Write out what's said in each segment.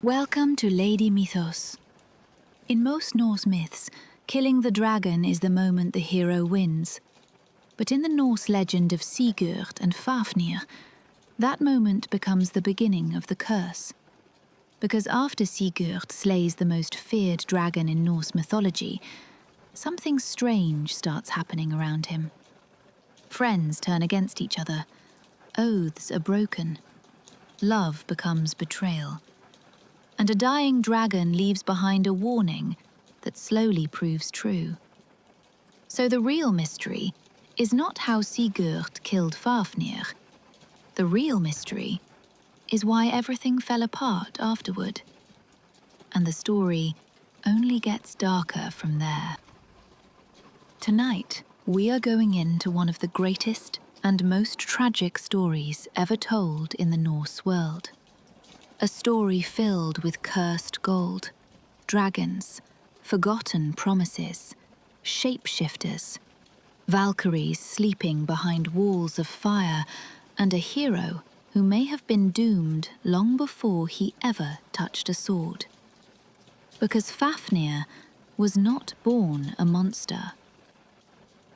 Welcome to Lady Mythos. In most Norse myths, killing the dragon is the moment the hero wins. But in the Norse legend of Sigurd and Fafnir, that moment becomes the beginning of the curse. Because after Sigurd slays the most feared dragon in Norse mythology, something strange starts happening around him. Friends turn against each other, oaths are broken, love becomes betrayal. And a dying dragon leaves behind a warning that slowly proves true. So the real mystery is not how Sigurd killed Fafnir. The real mystery is why everything fell apart afterward. And the story only gets darker from there. Tonight, we are going into one of the greatest and most tragic stories ever told in the Norse world. A story filled with cursed gold, dragons, forgotten promises, shapeshifters, Valkyries sleeping behind walls of fire, and a hero who may have been doomed long before he ever touched a sword. Because Fafnir was not born a monster.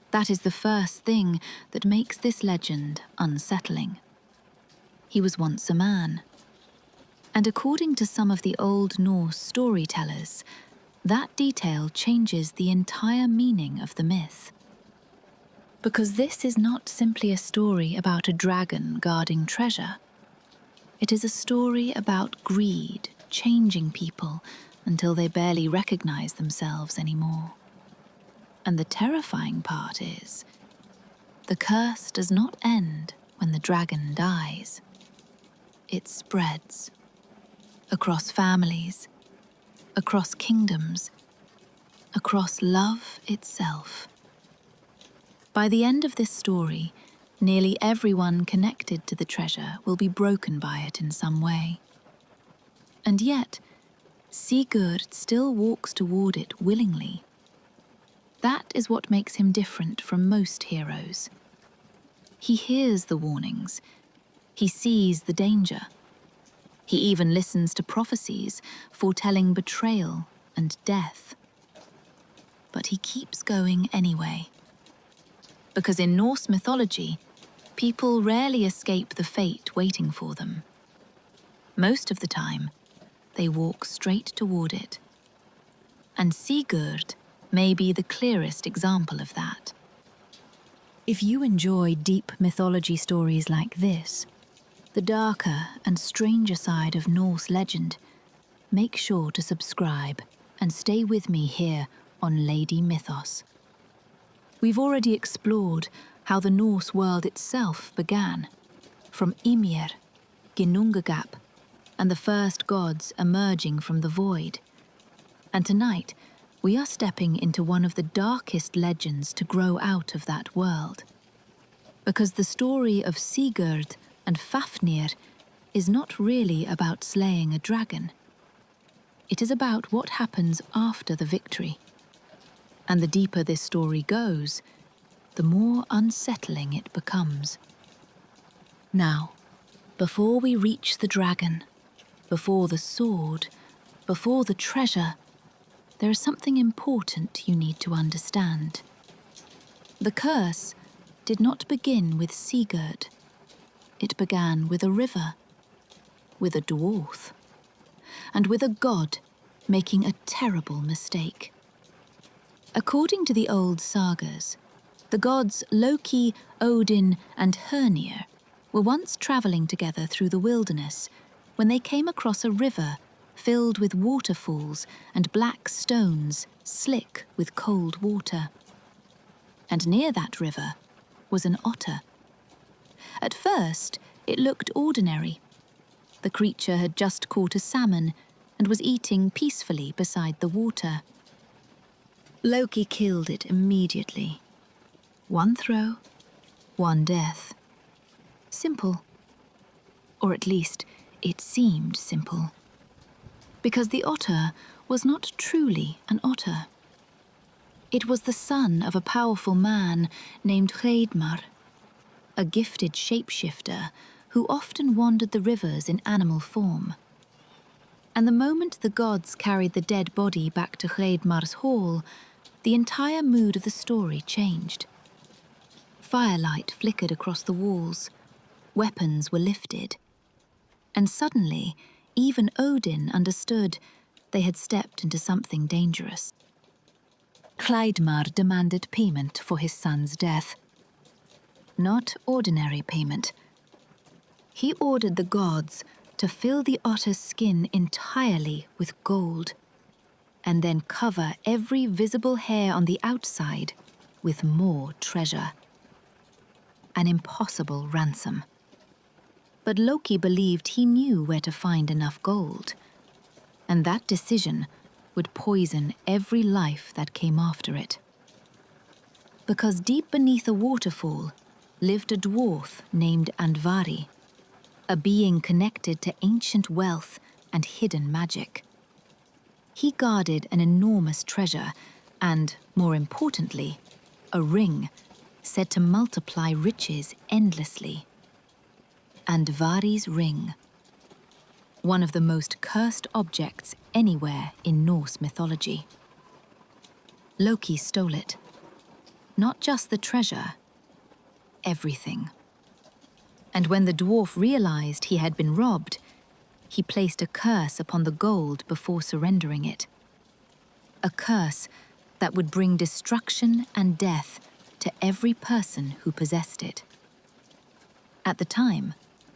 That is the first thing that makes this legend unsettling. He was once a man. And according to some of the Old Norse storytellers, that detail changes the entire meaning of the myth. Because this is not simply a story about a dragon guarding treasure. It is a story about greed changing people until they barely recognize themselves anymore. And the terrifying part is, the curse does not end when the dragon dies. It spreads. Across families, across kingdoms, across love itself. By the end of this story, nearly everyone connected to the treasure will be broken by it in some way. And yet, Sigurd still walks toward it willingly. That is what makes him different from most heroes. He hears the warnings, he sees the danger. He even listens to prophecies foretelling betrayal and death. But he keeps going anyway. Because in Norse mythology, people rarely escape the fate waiting for them. Most of the time, they walk straight toward it. And Sigurd may be the clearest example of that. If you enjoy deep mythology stories like this, the darker and stranger side of Norse legend, make sure to subscribe and stay with me here on Lady Mythos. We've already explored how the Norse world itself began, from Ymir, Ginnungagap, and the first gods emerging from the void. And tonight, we are stepping into one of the darkest legends to grow out of that world. Because the story of Sigurd and Fafnir is not really about slaying a dragon. It is about what happens after the victory. And the deeper this story goes, the more unsettling it becomes. Now, before we reach the dragon, before the sword, before the treasure, there is something important you need to understand. The curse did not begin with Sigurd. It began with a river, with a dwarf, and with a god making a terrible mistake. According to the old sagas, the gods Loki, Odin, and Hörnir were once traveling together through the wilderness when they came across a river filled with waterfalls and black stones slick with cold water. And near that river was an otter. At first, it looked ordinary. The creature had just caught a salmon and was eating peacefully beside the water. Loki killed it immediately. One throw, one death. Simple. Or at least, it seemed simple. Because the otter was not truly an otter. It was the son of a powerful man named Hreidmar, a gifted shapeshifter who often wandered the rivers in animal form. And the moment the gods carried the dead body back to Hreidmar's hall, the entire mood of the story changed. Firelight flickered across the walls, weapons were lifted, and suddenly, even Odin understood they had stepped into something dangerous. Hreidmar demanded payment for his son's death. Not ordinary payment. He ordered the gods to fill the otter's skin entirely with gold, and then cover every visible hair on the outside with more treasure. An impossible ransom. But Loki believed he knew where to find enough gold, and that decision would poison every life that came after it. Because deep beneath a waterfall lived a dwarf named Andvari, a being connected to ancient wealth and hidden magic. He guarded an enormous treasure and, more importantly, a ring said to multiply riches endlessly. Andvari's ring. One of the most cursed objects anywhere in Norse mythology. Loki stole it. Not just the treasure, everything. And when the dwarf realized he had been robbed, he placed a curse upon the gold before surrendering it. A curse that would bring destruction and death to every person who possessed it. At the time,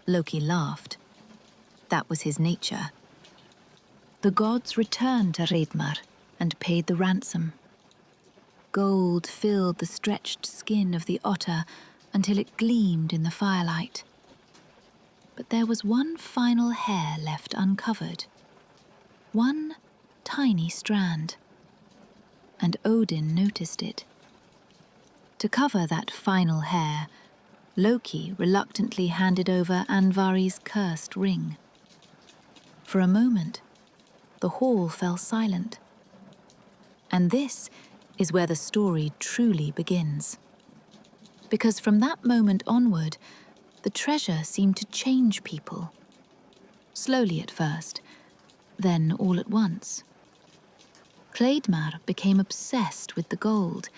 Loki laughed. That was his nature. The gods returned to Hreidmar and paid the ransom. Gold filled the stretched skin of the otter until it gleamed in the firelight. But there was one final hair left uncovered. One tiny strand. And Odin noticed it. To cover that final hair, Loki reluctantly handed over Andvari's cursed ring. For a moment, the hall fell silent. And this is where the story truly begins. Because from that moment onward, the treasure seemed to change people. Slowly at first, then all at once. Hreidmar became obsessed with the gold.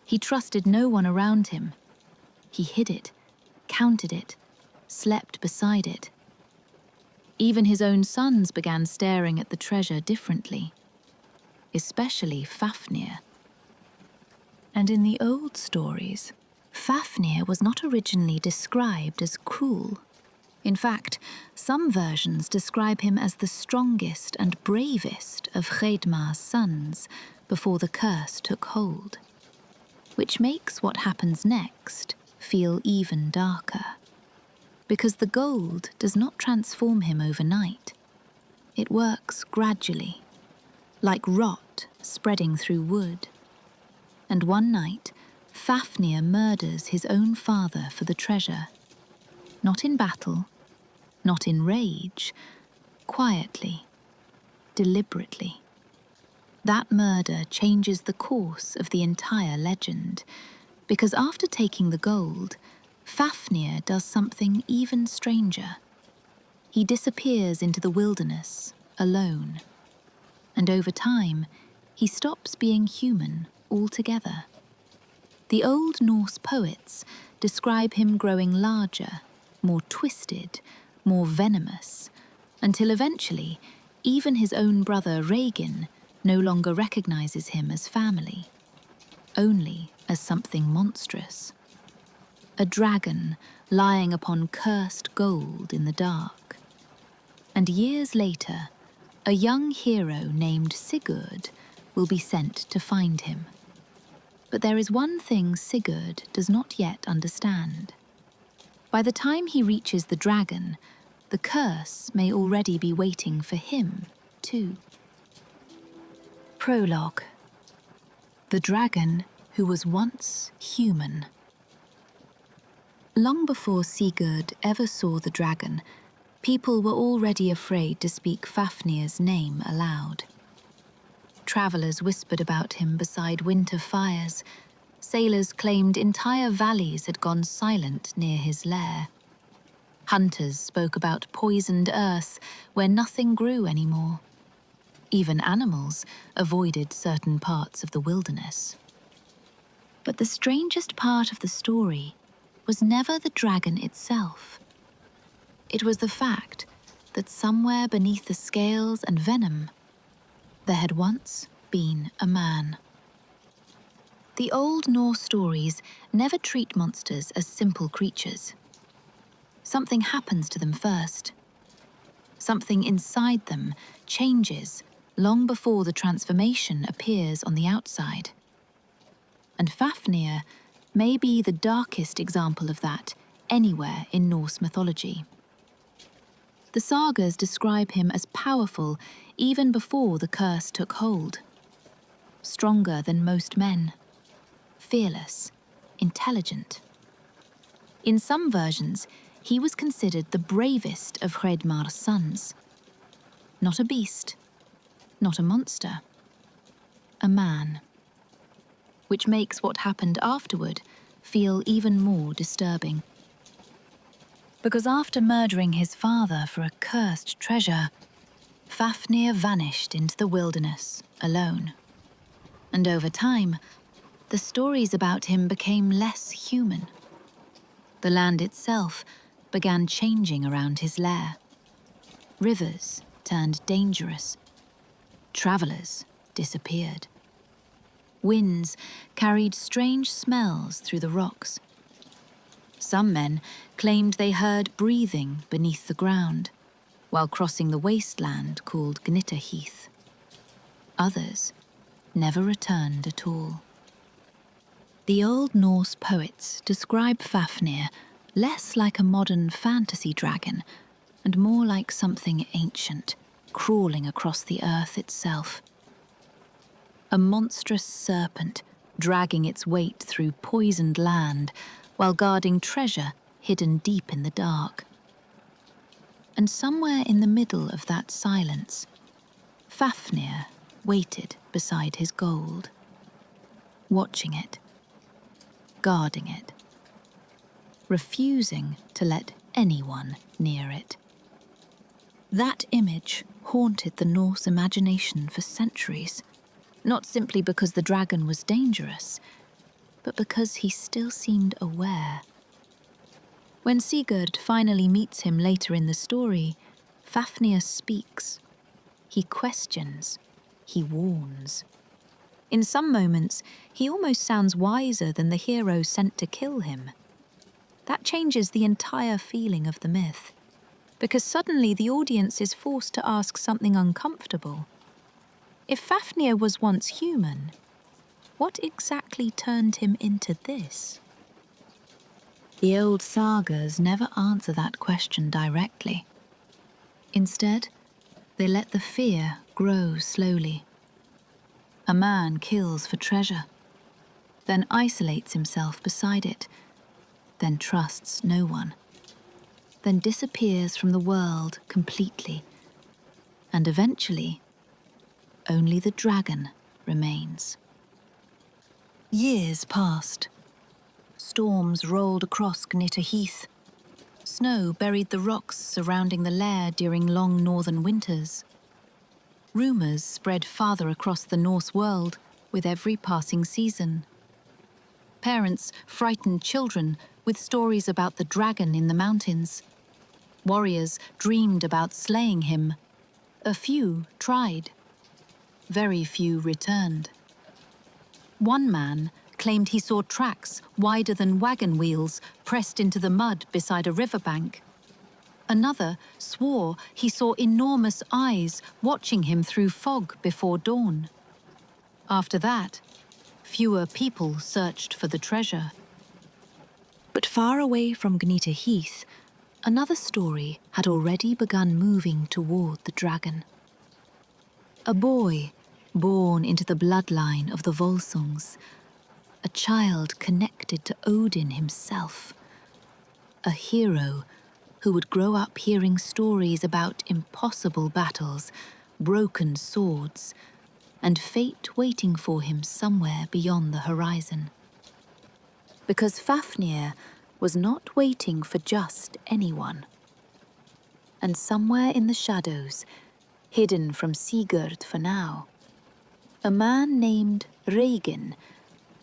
He trusted no one around him. He hid it, counted it, slept beside it. Even his own sons began staring at the treasure differently, especially Fafnir. And in the old stories, Fafnir was not originally described as cruel. In fact, some versions describe him as the strongest and bravest of Hreidmar's sons before the curse took hold, which makes what happens next feel even darker. Because the gold does not transform him overnight. It works gradually, like rot spreading through wood. And one night, Fafnir murders his own father for the treasure. Not in battle, not in rage, quietly, deliberately. That murder changes the course of the entire legend, because after taking the gold, Fafnir does something even stranger. He disappears into the wilderness, alone. And over time, he stops being human altogether. The old Norse poets describe him growing larger, more twisted, more venomous, until eventually, even his own brother Regin no longer recognizes him as family, only as something monstrous. A dragon lying upon cursed gold in the dark. And years later, a young hero named Sigurd will be sent to find him. But there is one thing Sigurd does not yet understand. By the time he reaches the dragon, the curse may already be waiting for him, too. Prologue. The dragon who was once human. Long before Sigurd ever saw the dragon, people were already afraid to speak Fafnir's name aloud. Travelers whispered about him beside winter fires. Sailors claimed entire valleys had gone silent near his lair. Hunters spoke about poisoned earth where nothing grew anymore. Even animals avoided certain parts of the wilderness. But the strangest part of the story was never the dragon itself. It was the fact that somewhere beneath the scales and venom, there had once been a man. The old Norse stories never treat monsters as simple creatures. Something happens to them first. Something inside them changes long before the transformation appears on the outside. And Fafnir may be the darkest example of that anywhere in Norse mythology. The sagas describe him as powerful even before the curse took hold. Stronger than most men. Fearless, intelligent. In some versions, he was considered the bravest of Hreidmar's sons. Not a beast, not a monster, a man. Which makes what happened afterward feel even more disturbing. Because after murdering his father for a cursed treasure, Fafnir vanished into the wilderness alone. And over time, the stories about him became less human. The land itself began changing around his lair. Rivers turned dangerous. Travelers disappeared. Winds carried strange smells through the rocks. Some men claimed they heard breathing beneath the ground while crossing the wasteland called Heath. Others never returned at all. The Old Norse poets describe Fafnir less like a modern fantasy dragon and more like something ancient, crawling across the earth itself. A monstrous serpent dragging its weight through poisoned land while guarding treasure hidden deep in the dark. And somewhere in the middle of that silence, Fafnir waited beside his gold, watching it, guarding it, refusing to let anyone near it. That image haunted the Norse imagination for centuries, not simply because the dragon was dangerous, but because he still seemed aware. When Sigurd finally meets him later in the story, Fafnir speaks. He questions. He warns. In some moments, he almost sounds wiser than the hero sent to kill him. That changes the entire feeling of the myth, because suddenly the audience is forced to ask something uncomfortable. If Fafnir was once human, what exactly turned him into this? The old sagas never answer that question directly. Instead, they let the fear grow slowly. A man kills for treasure, then isolates himself beside it, then trusts no one, then disappears from the world completely, and eventually, only the dragon remains. Years passed. Storms rolled across Heath. Snow buried the rocks surrounding the lair during long northern winters. Rumours spread farther across the Norse world with every passing season. Parents frightened children with stories about the dragon in the mountains. Warriors dreamed about slaying him. A few tried. Very few returned. One man claimed he saw tracks wider than wagon wheels pressed into the mud beside a riverbank. Another swore he saw enormous eyes watching him through fog before dawn. After that, fewer people searched for the treasure. But far away from Heath, another story had already begun moving toward the dragon. A boy born into the bloodline of the Volsungs, a child connected to Odin himself, a hero who would grow up hearing stories about impossible battles, broken swords, and fate waiting for him somewhere beyond the horizon. Because Fafnir was not waiting for just anyone. and somewhere in the shadows, hidden from Sigurd for now, a man named Regin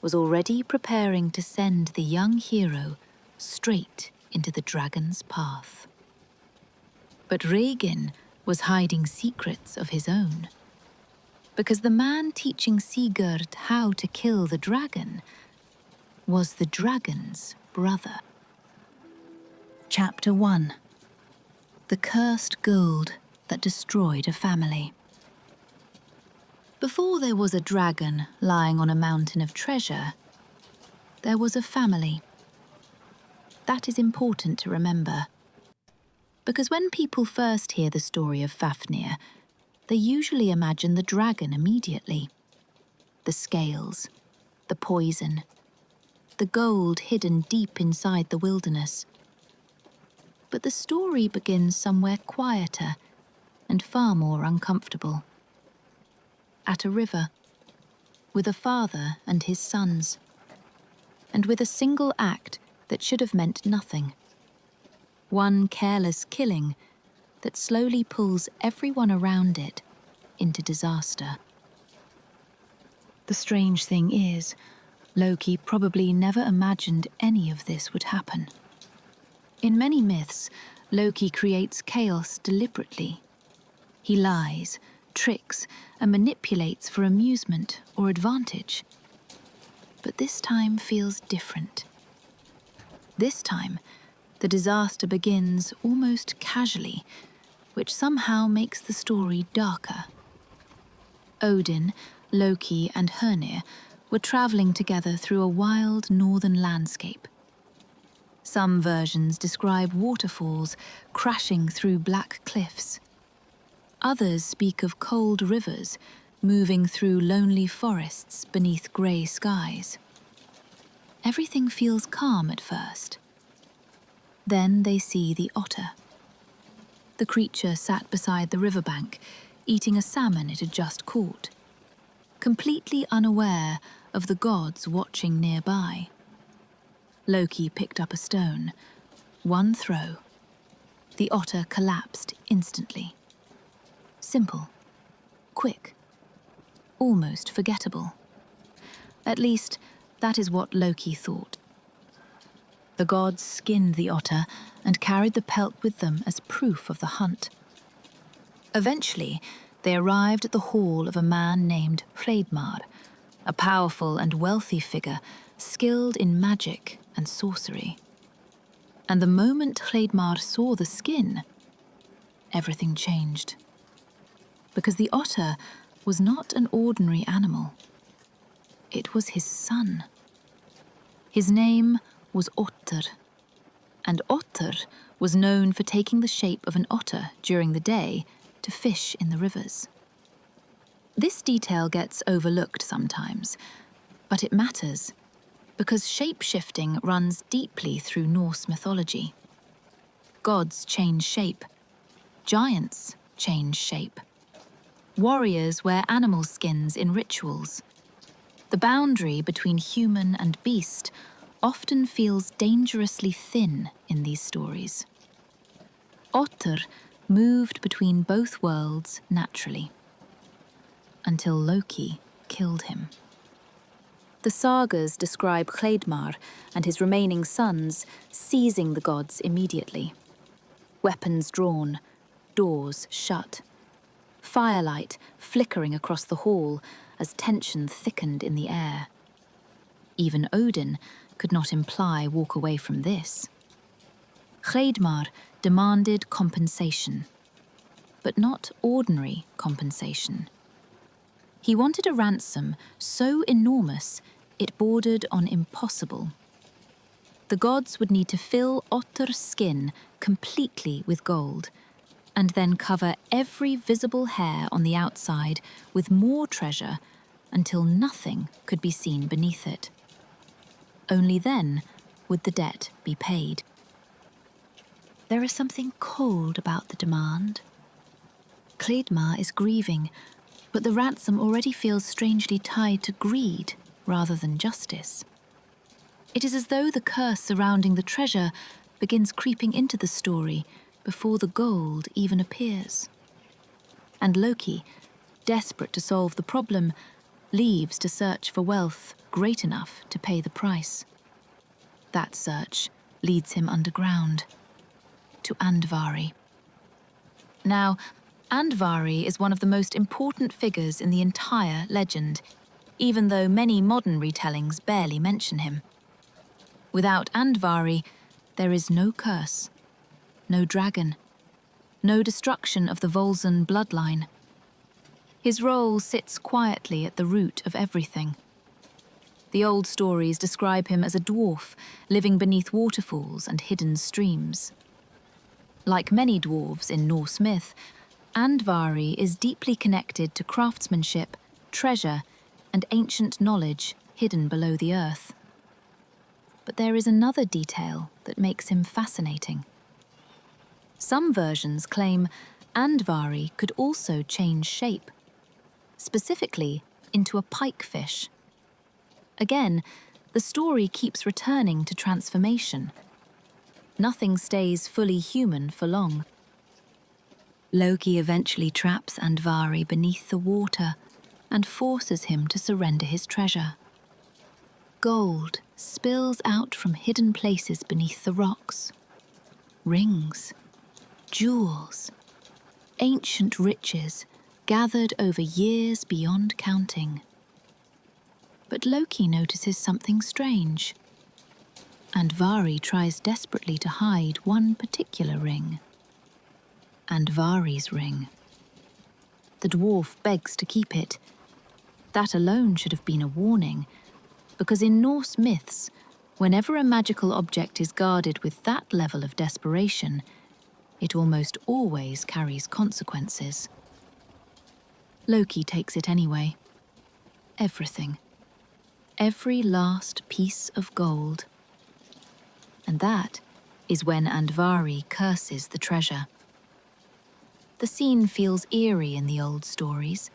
was already preparing to send the young hero straight into the dragon's path. But Regin was hiding secrets of his own, because the man teaching Sigurd how to kill the dragon was the dragon's brother. Chapter 1. The Cursed Gold that Destroyed a Family. Before there was a dragon lying on a mountain of treasure, there was a family. That is important to remember, because when people first hear the story of Fafnir, they usually imagine the dragon immediately. The scales, the poison, the gold hidden deep inside the wilderness. But the story begins somewhere quieter and far more uncomfortable. At a river, with a father and his sons, and with a single act that should have meant nothing. One careless killing that slowly pulls everyone around it into disaster. The strange thing is, Loki probably never imagined any of this would happen. In many myths, Loki creates chaos deliberately. He lies, tricks, and manipulates for amusement or advantage. But this time feels different. This time, the disaster begins almost casually, which somehow makes the story darker. Odin, Loki, and Hörnir were traveling together through a wild northern landscape. Some versions describe waterfalls crashing through black cliffs. Others speak of cold rivers moving through lonely forests beneath grey skies. Everything feels calm at first. Then they see the otter. The creature sat beside the riverbank, eating a salmon it had just caught, completely unaware of the gods watching nearby. Loki picked up a stone. One throw. The otter collapsed instantly. Simple, quick, almost forgettable. At least, that is what Loki thought. The gods skinned the otter and carried the pelt with them as proof of the hunt. Eventually, they arrived at the hall of a man named Hreidmar, a powerful and wealthy figure skilled in magic and sorcery. And the moment Hreidmar saw the skin, everything changed. Because the otter was not an ordinary animal. It was his son. His name was Otter, and Otter was known for taking the shape of an otter during the day to fish in the rivers. This detail gets overlooked sometimes, but it matters because shape-shifting runs deeply through Norse mythology. Gods change shape. Giants change shape. Warriors wear animal skins in rituals. The boundary between human and beast often feels dangerously thin in these stories. Otter moved between both worlds naturally, until Loki killed him. The sagas describe Hreidmar and his remaining sons seizing the gods immediately. Weapons drawn, doors shut. Firelight flickering across the hall as tension thickened in the air. Even Odin could not imply walk away from this. Hreidmar demanded compensation, but not ordinary compensation. He wanted a ransom so enormous it bordered on impossible. The gods would need to fill Otter's skin completely with gold, and then cover every visible hair on the outside with more treasure until nothing could be seen beneath it. Only then would the debt be paid. There is something cold about the demand. Hreidmar is grieving, but the ransom already feels strangely tied to greed rather than justice. It is as though the curse surrounding the treasure begins creeping into the story before the gold even appears. And Loki, desperate to solve the problem, leaves to search for wealth great enough to pay the price. That search leads him underground, to Andvari. Now, Andvari is one of the most important figures in the entire legend, even though many modern retellings barely mention him. Without Andvari, there is no curse, no dragon, no destruction of the Volsunga bloodline. His role sits quietly at the root of everything. The old stories describe him as a dwarf living beneath waterfalls and hidden streams. Like many dwarves in Norse myth, Andvari is deeply connected to craftsmanship, treasure, and ancient knowledge hidden below the earth. But there is another detail that makes him fascinating. Some versions claim Andvari could also change shape, specifically into a pikefish. Again, the story keeps returning to transformation. Nothing stays fully human for long. Loki eventually traps Andvari beneath the water and forces him to surrender his treasure. Gold spills out from hidden places beneath the rocks. Rings, jewels, ancient riches gathered over years beyond counting. But Loki notices something strange. Andvari tries desperately to hide one particular ring. Andvari's ring. The dwarf begs to keep it. That alone should have been a warning, because in Norse myths, whenever a magical object is guarded with that level of desperation, it almost always carries consequences. Loki takes it anyway. Everything. Every last piece of gold. And that is when Andvari curses the treasure. The scene feels eerie in the old stories.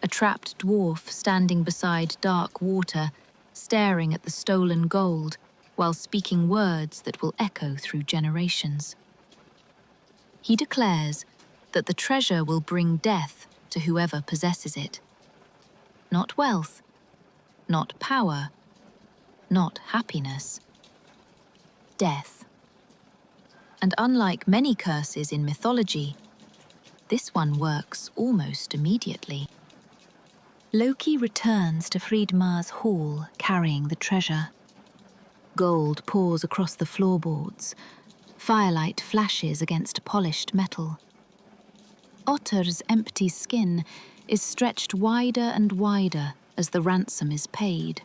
A trapped dwarf standing beside dark water, staring at the stolen gold, while speaking words that will echo through generations. He declares that the treasure will bring death to whoever possesses it. Not wealth, not power, not happiness. Death. And unlike many curses in mythology, this one works almost immediately. Loki returns to Hreidmar's hall carrying the treasure. Gold pours across the floorboards. Firelight flashes against polished metal. Otter's empty skin is stretched wider and wider as the ransom is paid.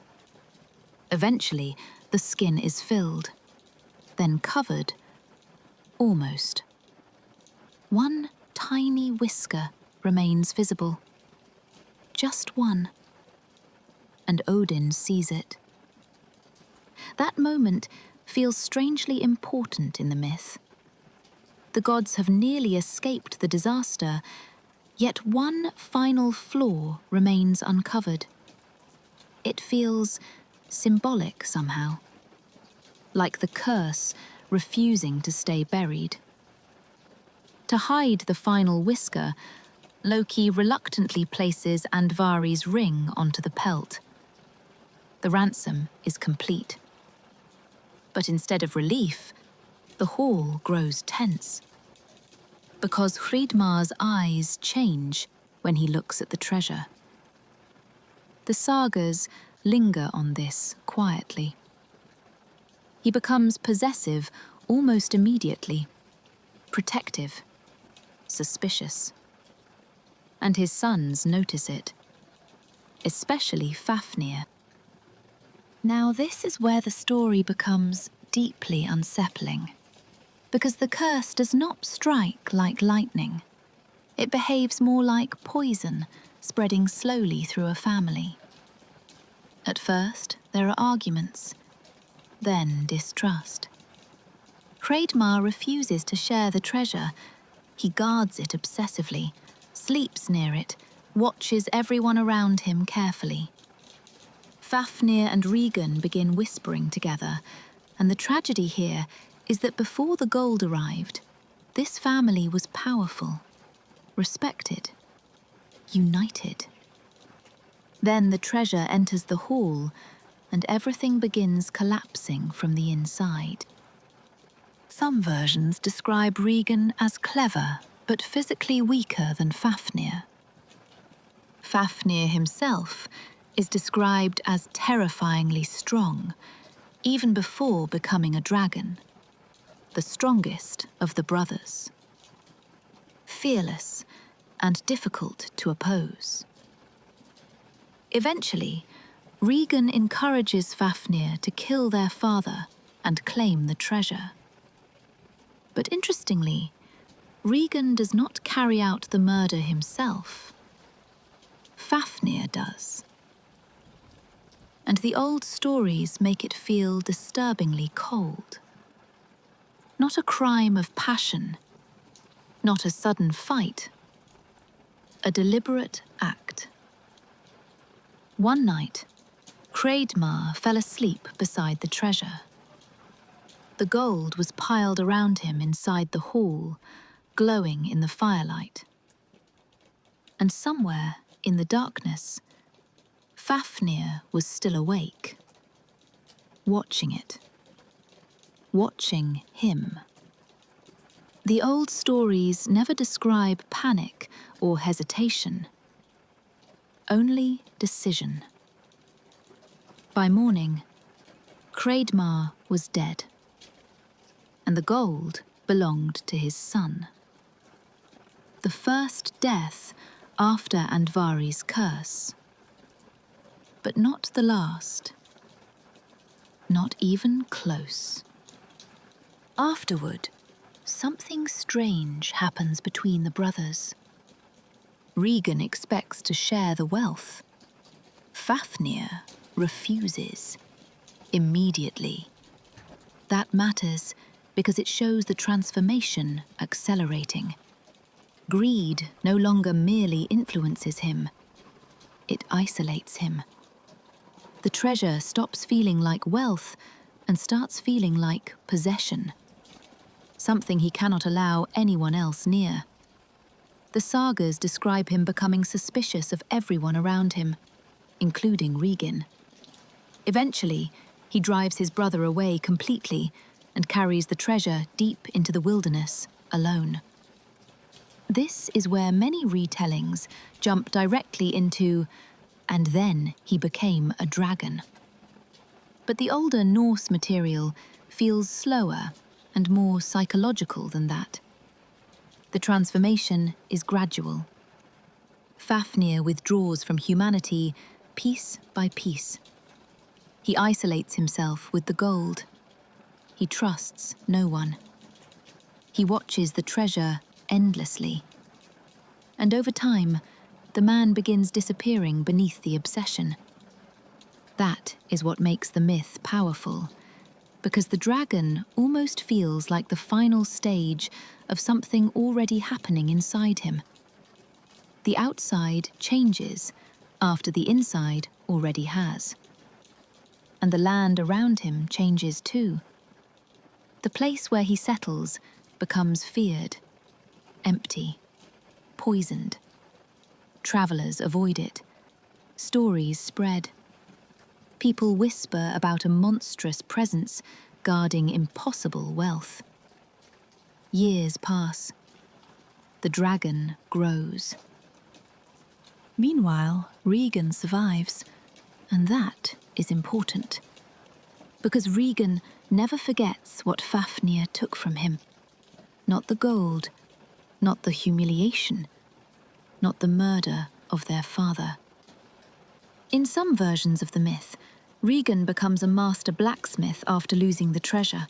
Eventually, the skin is filled, then covered, almost. One tiny whisker remains visible. Just one. And Odin sees it. That moment feels strangely important in the myth. The gods have nearly escaped the disaster, yet one final flaw remains uncovered. It feels symbolic somehow, like the curse refusing to stay buried. To hide the final whisker, Loki reluctantly places Andvari's ring onto the pelt. The ransom is complete. But instead of relief, the hall grows tense. Because Hreidmar's eyes change when he looks at the treasure. The sagas linger on this quietly. He becomes possessive almost immediately, protective, suspicious. And his sons notice it, especially Fafnir. Now this is where the story becomes deeply unsettling, because the curse does not strike like lightning. It behaves more like poison, spreading slowly through a family. At first, there are arguments, then distrust. Hreidmar refuses to share the treasure. He guards it obsessively, sleeps near it, watches everyone around him carefully. Fafnir and Regan begin whispering together, and the tragedy here is that before the gold arrived, This family was powerful, respected, united. Then the treasure enters the hall, and everything begins collapsing from the inside. Some versions describe Regan as clever, but physically weaker than Fafnir. Fafnir himself is described as terrifyingly strong, even before becoming a dragon, the strongest of the brothers. Fearless and difficult to oppose. Eventually, Regan encourages Fafnir to kill their father and claim the treasure. But interestingly, Regan does not carry out the murder himself. Fafnir does. And the old stories make it feel disturbingly cold. Not a crime of passion, not a sudden fight, a deliberate act. One night, Hreidmar fell asleep beside the treasure. The gold was piled around him inside the hall, glowing in the firelight. And somewhere in the darkness, Fafnir was still awake, watching it, watching him. The old stories never describe panic or hesitation, only decision. By morning, Hreidmar was dead, and the gold belonged to his son. The first death after Andvari's curse, but not the last, not even close. Afterward, something strange happens between the brothers. Regan expects to share the wealth. Fafnir refuses, immediately. That matters because it shows the transformation accelerating. Greed no longer merely influences him, it isolates him. The treasure stops feeling like wealth and starts feeling like possession, something he cannot allow anyone else near. The sagas describe him becoming suspicious of everyone around him, including Regan. Eventually, he drives his brother away completely and carries the treasure deep into the wilderness, alone. This is where many retellings jump directly into, and then he became a dragon. But the older Norse material feels slower and more psychological than that. The transformation is gradual. Fafnir withdraws from humanity piece by piece. He isolates himself with the gold. He trusts no one. He watches the treasure endlessly. And over time, the man begins disappearing beneath the obsession. That is what makes the myth powerful, because the dragon almost feels like the final stage of something already happening inside him. The outside changes after the inside already has. And the land around him changes too. The place where he settles becomes feared, empty, poisoned. Travelers avoid it. Stories spread. People whisper about a monstrous presence guarding impossible wealth. Years pass. The dragon grows. Meanwhile, Regan survives, and that is important. Because Regan never forgets what Fafnir took from him. Not the gold, not the humiliation, not the murder of their father. In some versions of the myth, Regan becomes a master blacksmith after losing the treasure,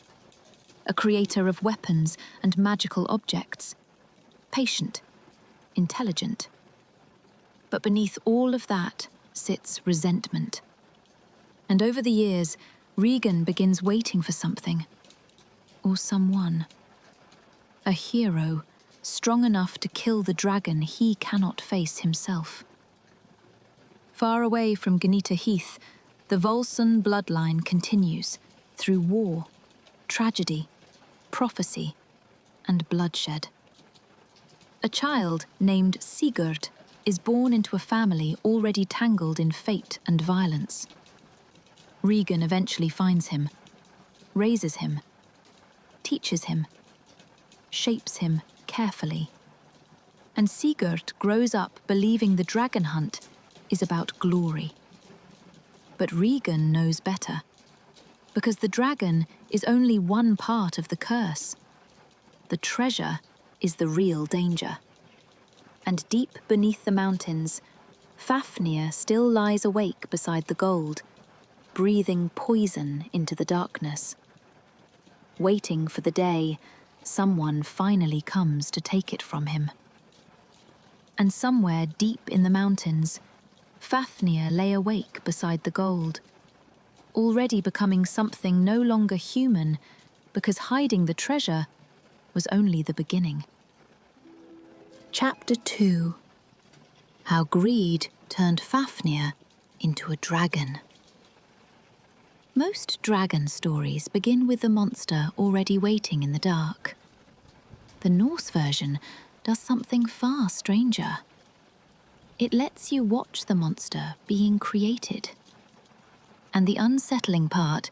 a creator of weapons and magical objects, patient, intelligent. But beneath all of that sits resentment. And over the years, Regan begins waiting for something, or someone. A hero, strong enough to kill the dragon he cannot face himself. Far away from Gnita Heath, the Volsunga bloodline continues through war, tragedy, prophecy, and bloodshed. A child named Sigurd is born into a family already tangled in fate and violence. Regan eventually finds him, raises him, teaches him, shapes him carefully. And Sigurd grows up believing the dragon hunt is about glory. But Regan knows better, because the dragon is only one part of the curse. The treasure is the real danger. And deep beneath the mountains, Fafnir still lies awake beside the gold, breathing poison into the darkness, waiting for the day someone finally comes to take it from him. And somewhere deep in the mountains, Fafnir lay awake beside the gold, already becoming something no longer human, because hiding the treasure was only the beginning. Chapter 2: How Greed Turned Fafnir into a Dragon. Most dragon stories begin with the monster already waiting in the dark. The Norse version does something far stranger. It lets you watch the monster being created. And the unsettling part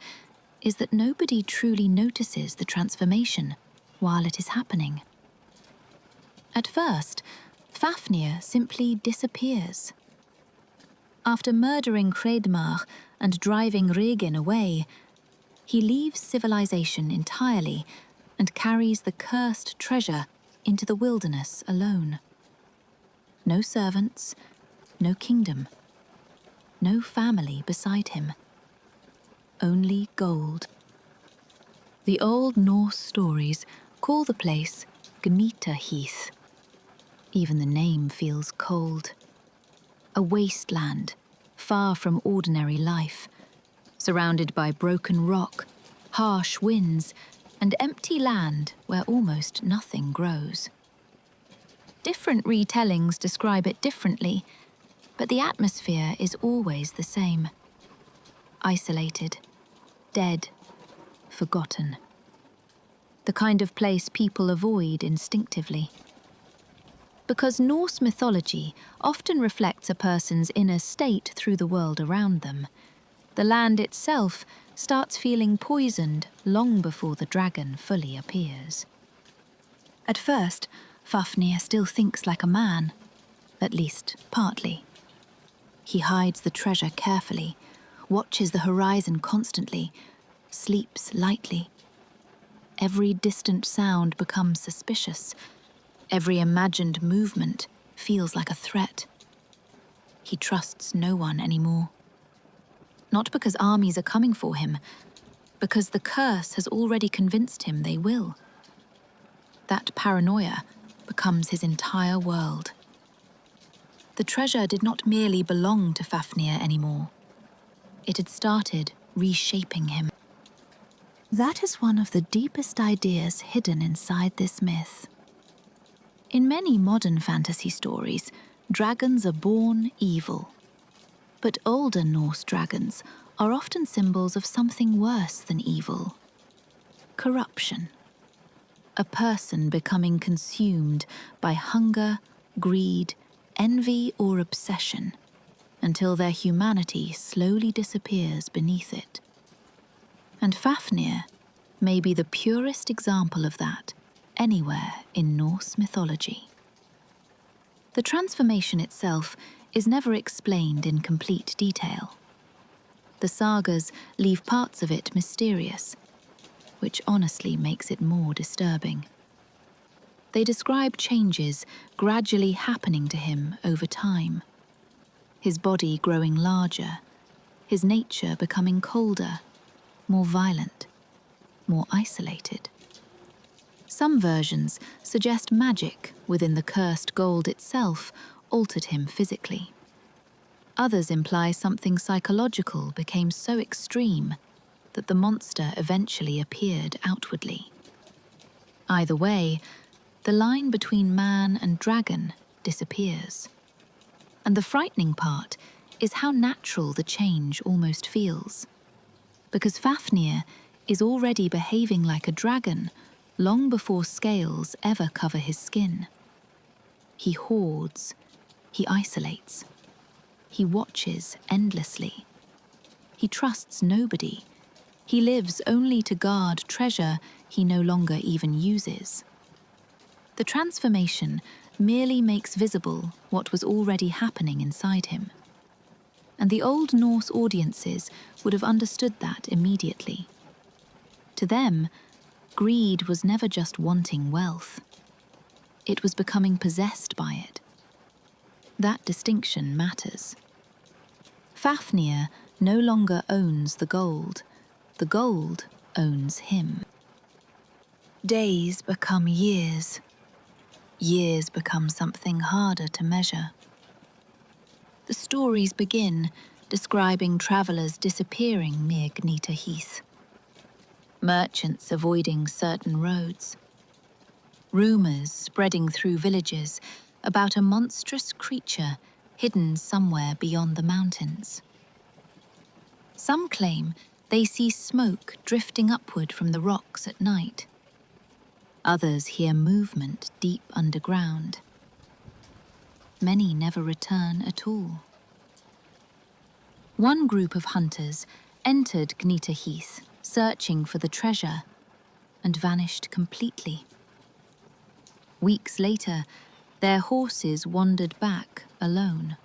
is that nobody truly notices the transformation while it is happening. At first, Fafnir simply disappears. After murdering Hreidmar and driving Regin away, he leaves civilization entirely and carries the cursed treasure into the wilderness alone. No servants, no kingdom, no family beside him. Only gold. The old Norse stories call the place Gmita Heath. Even the name feels cold. A wasteland, far from ordinary life, surrounded by broken rock, harsh winds, and empty land where almost nothing grows. Different retellings describe it differently, but the atmosphere is always the same. Isolated, dead, forgotten. The kind of place people avoid instinctively. Because Norse mythology often reflects a person's inner state through the world around them, the land itself starts feeling poisoned long before the dragon fully appears. At first, Fafnir still thinks like a man, at least partly. He hides the treasure carefully, watches the horizon constantly, sleeps lightly. Every distant sound becomes suspicious. Every imagined movement feels like a threat. He trusts no one anymore. Not because armies are coming for him, because the curse has already convinced him they will. That paranoia becomes his entire world. The treasure did not merely belong to Fafnir anymore. It had started reshaping him. That is one of the deepest ideas hidden inside this myth. In many modern fantasy stories, dragons are born evil. But older Norse dragons are often symbols of something worse than evil. Corruption. A person becoming consumed by hunger, greed, envy, or obsession, until their humanity slowly disappears beneath it. And Fafnir may be the purest example of that anywhere in Norse mythology. The transformation itself is never explained in complete detail. The sagas leave parts of it mysterious, which honestly makes it more disturbing. They describe changes gradually happening to him over time. His body growing larger, his nature becoming colder, more violent, more isolated. Some versions suggest magic within the cursed gold itself altered him physically. Others imply something psychological became so extreme that the monster eventually appeared outwardly. Either way, the line between man and dragon disappears. And the frightening part is how natural the change almost feels. Because Fafnir is already behaving like a dragon long before scales ever cover his skin. He hoards, he isolates, he watches endlessly. He trusts nobody. He lives only to guard treasure he no longer even uses. The transformation merely makes visible what was already happening inside him. And the Old Norse audiences would have understood that immediately. To them, greed was never just wanting wealth. It was becoming possessed by it. That distinction matters. Fafnir no longer owns the gold owns him. Days become years. Years become something harder to measure. The stories begin describing travellers disappearing near Gnita Heath, merchants avoiding certain roads, rumours spreading through villages about a monstrous creature hidden somewhere beyond the mountains. Some claim they see smoke drifting upward from the rocks at night. Others hear movement deep underground. Many never return at all. One group of hunters entered Gnita Heath, searching for the treasure, and vanished completely. Weeks later, their horses wandered back alone.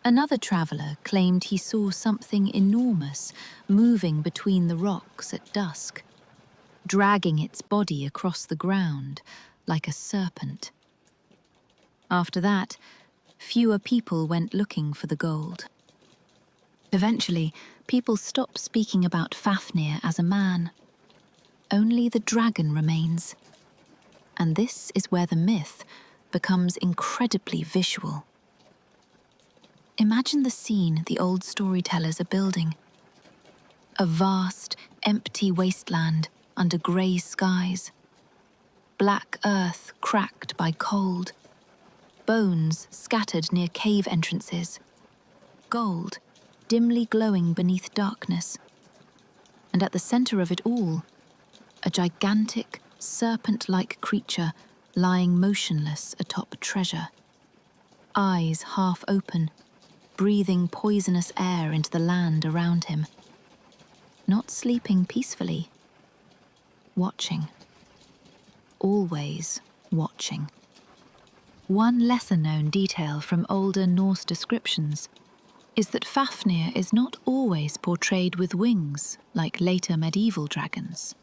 Another traveller claimed he saw something enormous moving between the rocks at dusk, dragging its body across the ground like a serpent. After that, fewer people went looking for the gold. Eventually, people stopped speaking about Fafnir as a man. Only the dragon remains. And this is where the myth becomes incredibly visual. Imagine the scene the old storytellers are building. A vast, empty wasteland under grey skies. Black earth cracked by cold. Bones scattered near cave entrances. Gold dimly glowing beneath darkness. And at the centre of it all, a gigantic, serpent-like creature lying motionless atop treasure. Eyes half open, breathing poisonous air into the land around him. Not sleeping peacefully. Watching. Always watching. One lesser-known detail from older Norse descriptions is that Fafnir is not always portrayed with wings like later medieval dragons.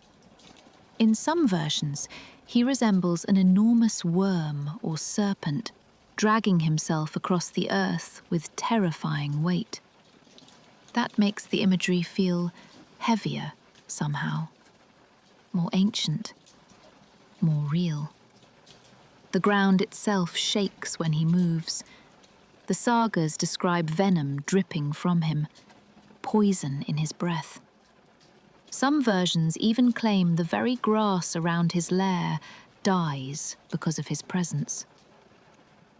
In some versions, he resembles an enormous worm or serpent, dragging himself across the earth with terrifying weight. That makes the imagery feel heavier somehow, more ancient, more real. The ground itself shakes when he moves. The sagas describe venom dripping from him, poison in his breath. Some versions even claim the very grass around his lair dies because of his presence.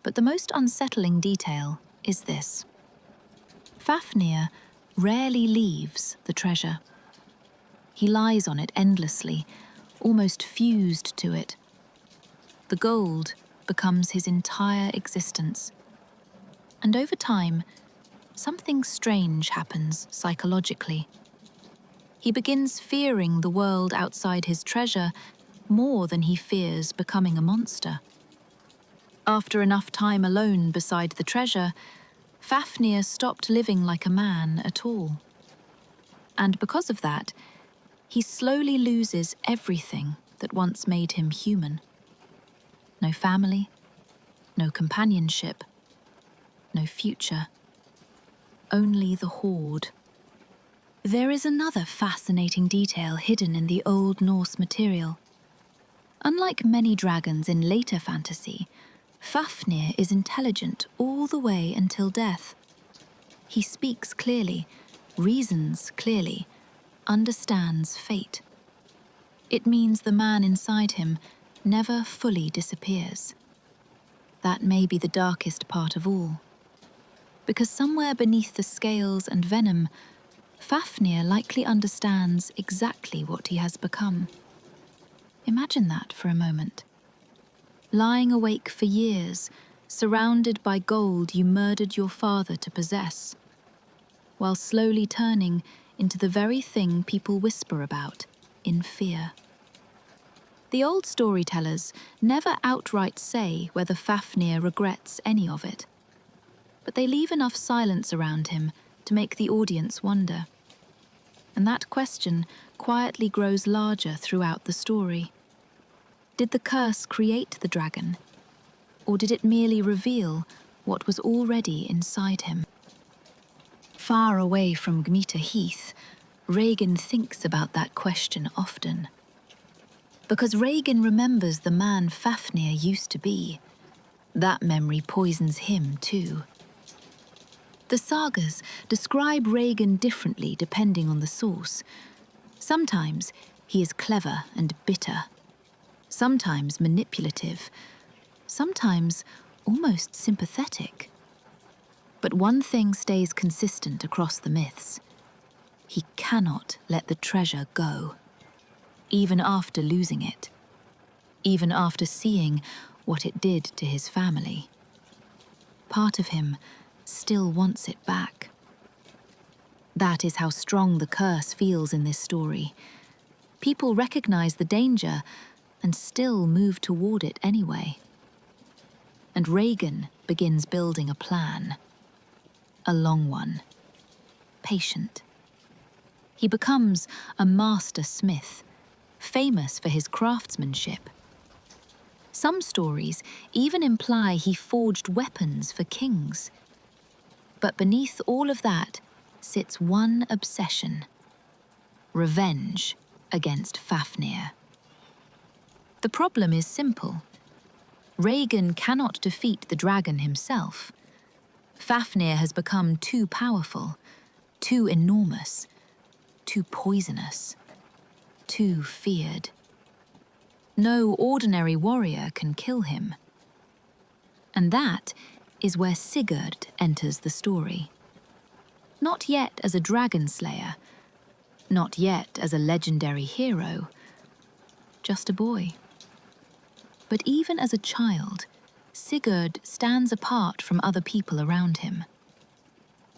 But the most unsettling detail is this. Fafnir rarely leaves the treasure. He lies on it endlessly, almost fused to it. The gold becomes his entire existence. And over time, something strange happens psychologically. He begins fearing the world outside his treasure more than he fears becoming a monster. After enough time alone beside the treasure, Fafnir stopped living like a man at all. And because of that, he slowly loses everything that once made him human. No family, no companionship, no future. Only the hoard. There is another fascinating detail hidden in the Old Norse material. Unlike many dragons in later fantasy, Fafnir is intelligent all the way until death. He speaks clearly, reasons clearly, understands fate. It means the man inside him never fully disappears. That may be the darkest part of all. Because somewhere beneath the scales and venom, Fafnir likely understands exactly what he has become. Imagine that for a moment. Lying awake for years, surrounded by gold you murdered your father to possess, while slowly turning into the very thing people whisper about in fear. The old storytellers never outright say whether Fafnir regrets any of it, but they leave enough silence around him to make the audience wonder. And that question quietly grows larger throughout the story. Did the curse create the dragon, or did it merely reveal what was already inside him? Far away from Gnita Heath, Regin thinks about that question often. Because Regin remembers the man Fafnir used to be. That memory poisons him too. The sagas describe Regin differently depending on the source. Sometimes he is clever and bitter, sometimes manipulative, sometimes almost sympathetic. But one thing stays consistent across the myths. He cannot let the treasure go, even after losing it, even after seeing what it did to his family. Part of him still wants it back. That is how strong the curse feels in this story. People recognize the danger and still move toward it anyway. And Regin begins building a plan. A long one. Patient. He becomes a master smith, famous for his craftsmanship. Some stories even imply he forged weapons for kings. But beneath all of that sits one obsession: revenge against Fafnir. The problem is simple. Regin cannot defeat the dragon himself. Fafnir has become too powerful, too enormous, too poisonous, too feared. No ordinary warrior can kill him. And that is where Sigurd enters the story. Not yet as a dragon slayer, not yet as a legendary hero, just a boy. But even as a child, Sigurd stands apart from other people around him.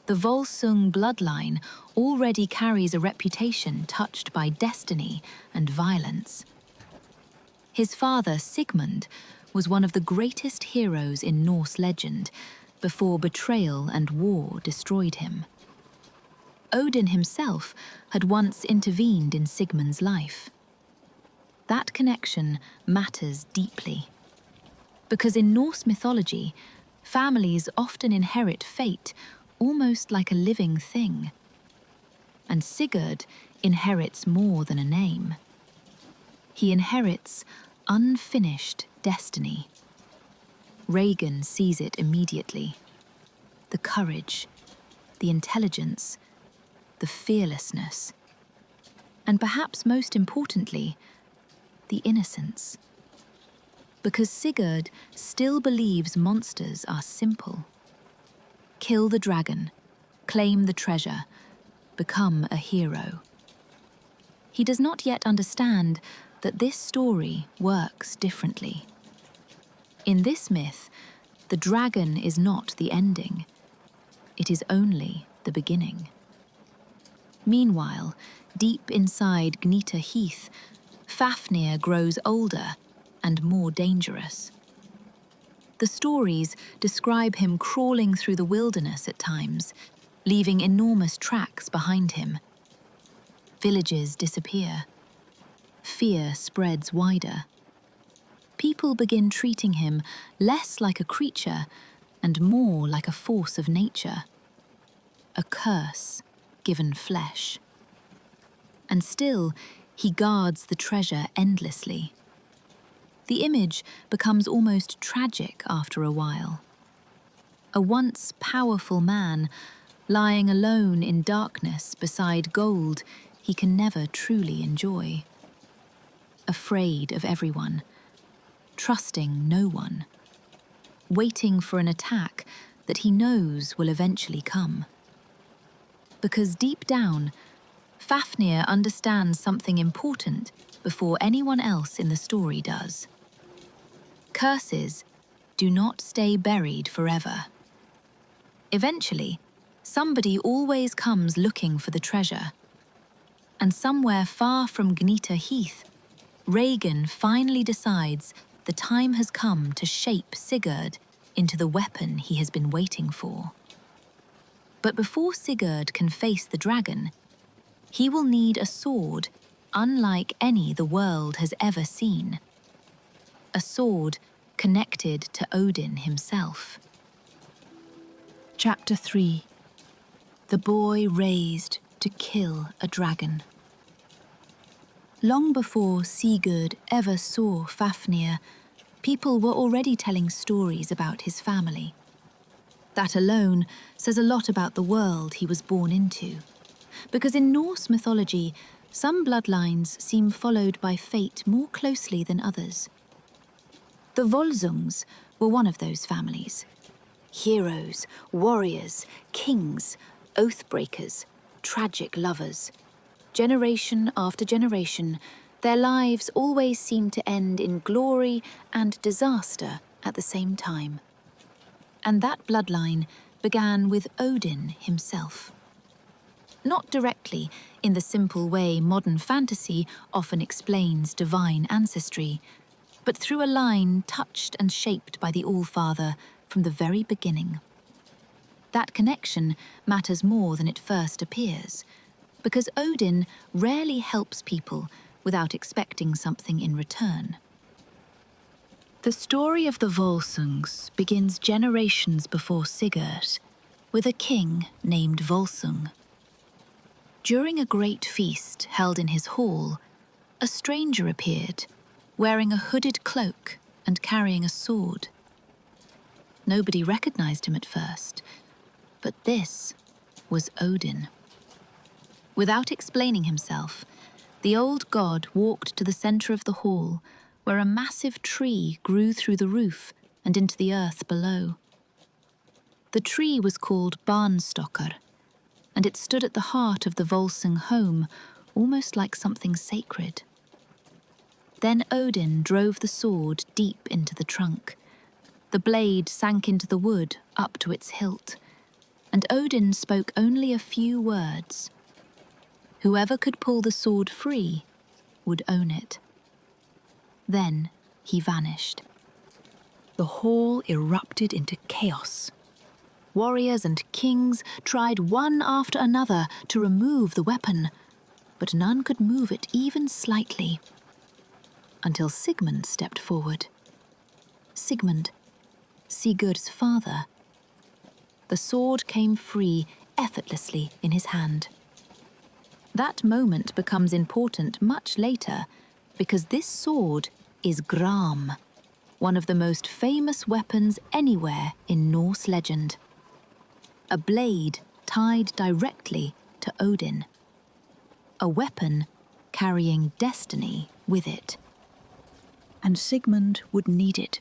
The Volsung bloodline already carries a reputation touched by destiny and violence. His father, Sigmund, was one of the greatest heroes in Norse legend before betrayal and war destroyed him. Odin himself had once intervened in Sigmund's life. That connection matters deeply. Because in Norse mythology, families often inherit fate almost like a living thing. And Sigurd inherits more than a name. He inherits unfinished destiny. Regin sees it immediately. The courage, the intelligence, the fearlessness, and perhaps most importantly, the innocence. Because Sigurd still believes monsters are simple. Kill the dragon, claim the treasure, become a hero. He does not yet understand that this story works differently. In this myth, the dragon is not the ending. It is only the beginning. Meanwhile, deep inside Gnita Heath, Fafnir grows older and more dangerous. The stories describe him crawling through the wilderness at times, leaving enormous tracks behind him. Villages disappear. Fear spreads wider. People begin treating him less like a creature and more like a force of nature. A curse given flesh. And still, he guards the treasure endlessly. The image becomes almost tragic after a while. A once powerful man, lying alone in darkness beside gold he can never truly enjoy. Afraid of everyone, trusting no one, waiting for an attack that he knows will eventually come. Because deep down, Fafnir understands something important before anyone else in the story does. Curses do not stay buried forever. Eventually, somebody always comes looking for the treasure. And somewhere far from Gnita Heath, Regan finally decides the time has come to shape Sigurd into the weapon he has been waiting for. But before Sigurd can face the dragon, he will need a sword unlike any the world has ever seen. A sword connected to Odin himself. Chapter 3. The boy raised to kill a dragon. Long before Sigurd ever saw Fafnir, people were already telling stories about his family. That alone says a lot about the world he was born into, because in Norse mythology, some bloodlines seem followed by fate more closely than others. The Volsungs were one of those families. Heroes, warriors, kings, oath-breakers, tragic lovers. Generation after generation, their lives always seemed to end in glory and disaster at the same time. And that bloodline began with Odin himself. Not directly in the simple way modern fantasy often explains divine ancestry, but through a line touched and shaped by the All-Father from the very beginning. That connection matters more than it first appears, because Odin rarely helps people without expecting something in return. The story of the Volsungs begins generations before Sigurd, with a king named Volsung. During a great feast held in his hall, a stranger appeared, wearing a hooded cloak and carrying a sword. Nobody recognized him at first, but this was Odin. Without explaining himself, the old god walked to the center of the hall, where a massive tree grew through the roof and into the earth below. The tree was called Barnstokkr, and it stood at the heart of the Volsung home, almost like something sacred. Then Odin drove the sword deep into the trunk. The blade sank into the wood up to its hilt, and Odin spoke only a few words. Whoever could pull the sword free would own it. Then he vanished. The hall erupted into chaos. Warriors and kings tried one after another to remove the weapon, but none could move it even slightly. Until Sigmund stepped forward. Sigmund, Sigurd's father. The sword came free effortlessly in his hand. That moment becomes important much later, because this sword is Gram, one of the most famous weapons anywhere in Norse legend. A blade tied directly to Odin. A weapon carrying destiny with it. And Sigmund would need it,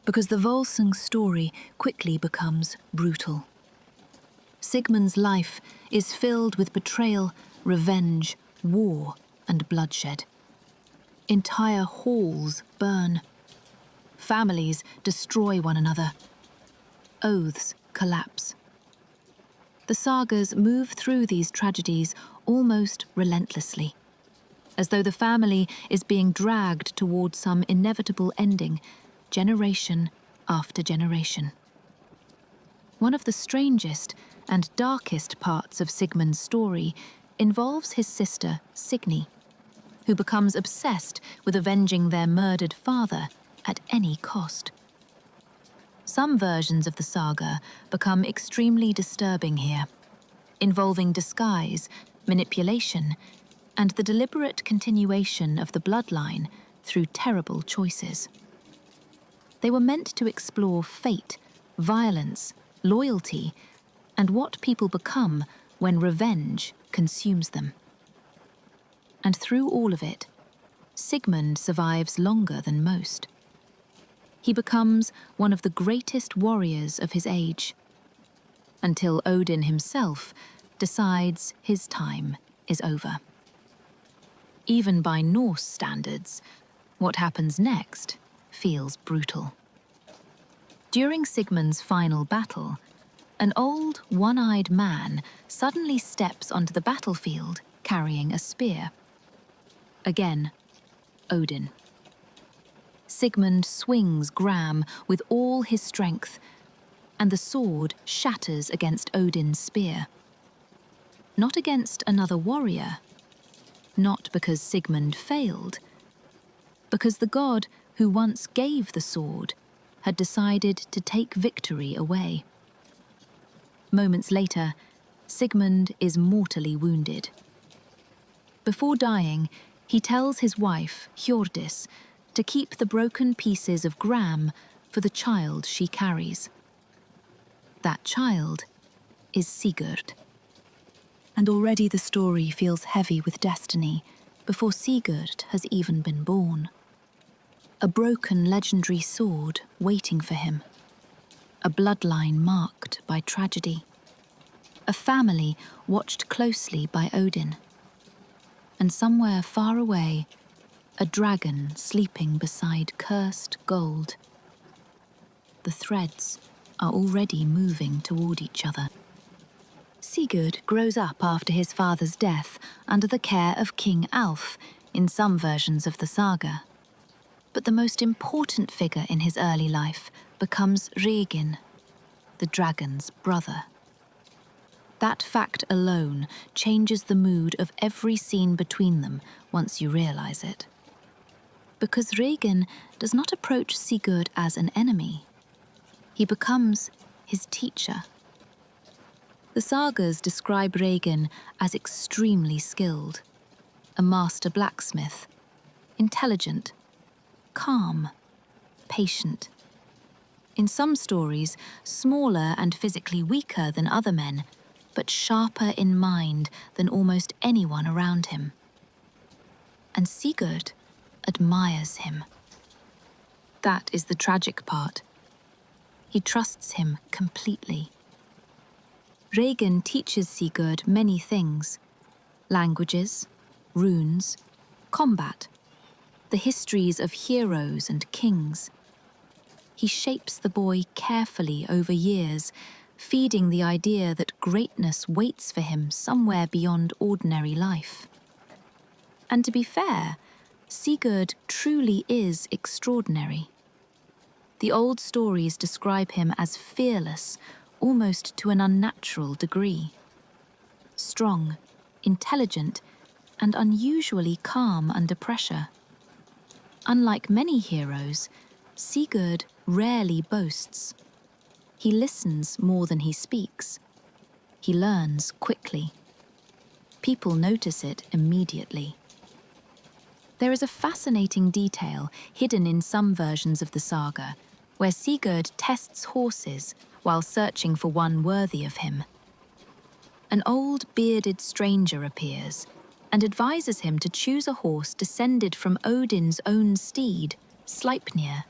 because the Volsung story quickly becomes brutal. Sigmund's life is filled with betrayal, revenge, war, and bloodshed. Entire halls burn. Families destroy one another. Oaths collapse. The sagas move through these tragedies almost relentlessly, as though the family is being dragged toward some inevitable ending, generation after generation. One of the strangest and darkest parts of Sigmund's story involves his sister Signy, who becomes obsessed with avenging their murdered father at any cost. Some versions of the saga become extremely disturbing here, involving disguise, manipulation, and the deliberate continuation of the bloodline through terrible choices. They were meant to explore fate, violence, loyalty, and what people become when revenge consumes them. And through all of it, Sigmund survives longer than most. He becomes one of the greatest warriors of his age, until Odin himself decides his time is over. Even by Norse standards, what happens next feels brutal. During Sigmund's final battle, an old, one-eyed man suddenly steps onto the battlefield carrying a spear. Again, Odin. Sigmund swings Gram with all his strength, and the sword shatters against Odin's spear. Not against another warrior, not because Sigmund failed, because the god who once gave the sword had decided to take victory away. Moments later, Sigmund is mortally wounded. Before dying, he tells his wife, Hjordis, to keep the broken pieces of Gram for the child she carries. That child is Sigurd. And already the story feels heavy with destiny before Sigurd has even been born. A broken legendary sword waiting for him. A bloodline marked by tragedy. A family watched closely by Odin. And somewhere far away, a dragon sleeping beside cursed gold. The threads are already moving toward each other. Sigurd grows up after his father's death under the care of King Alf in some versions of the saga. But the most important figure in his early life becomes Regin, the dragon's brother. That fact alone changes the mood of every scene between them once you realize it. Because Regin does not approach Sigurd as an enemy. He becomes his teacher. The sagas describe Regin as extremely skilled, a master blacksmith, intelligent, calm, patient. In some stories, smaller and physically weaker than other men, but sharper in mind than almost anyone around him. And Sigurd admires him. That is the tragic part. He trusts him completely. Regin teaches Sigurd many things: languages, runes, combat, the histories of heroes and kings. He shapes the boy carefully over years, feeding the idea that greatness waits for him somewhere beyond ordinary life. And to be fair, Sigurd truly is extraordinary. The old stories describe him as fearless, almost to an unnatural degree. Strong, intelligent, and unusually calm under pressure. Unlike many heroes, Sigurd rarely boasts. He listens more than he speaks. He learns quickly. People notice it immediately. There is a fascinating detail hidden in some versions of the saga, where Sigurd tests horses while searching for one worthy of him. An old bearded stranger appears and advises him to choose a horse descended from Odin's own steed, Sleipnir.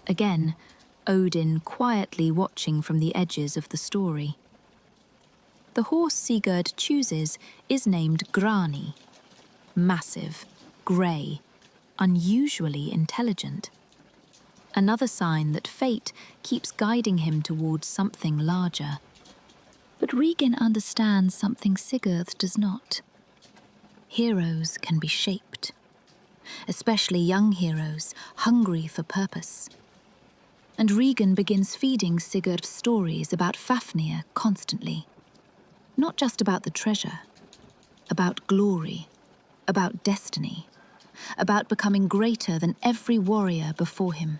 Again, Odin quietly watching from the edges of the story. The horse Sigurd chooses is named Grani. Massive, grey, unusually intelligent. Another sign that fate keeps guiding him towards something larger. But Regin understands something Sigurd does not. Heroes can be shaped, especially young heroes hungry for purpose. And Regin begins feeding Sigurd stories about Fafnir constantly. Not just about the treasure, about glory, about destiny, about becoming greater than every warrior before him.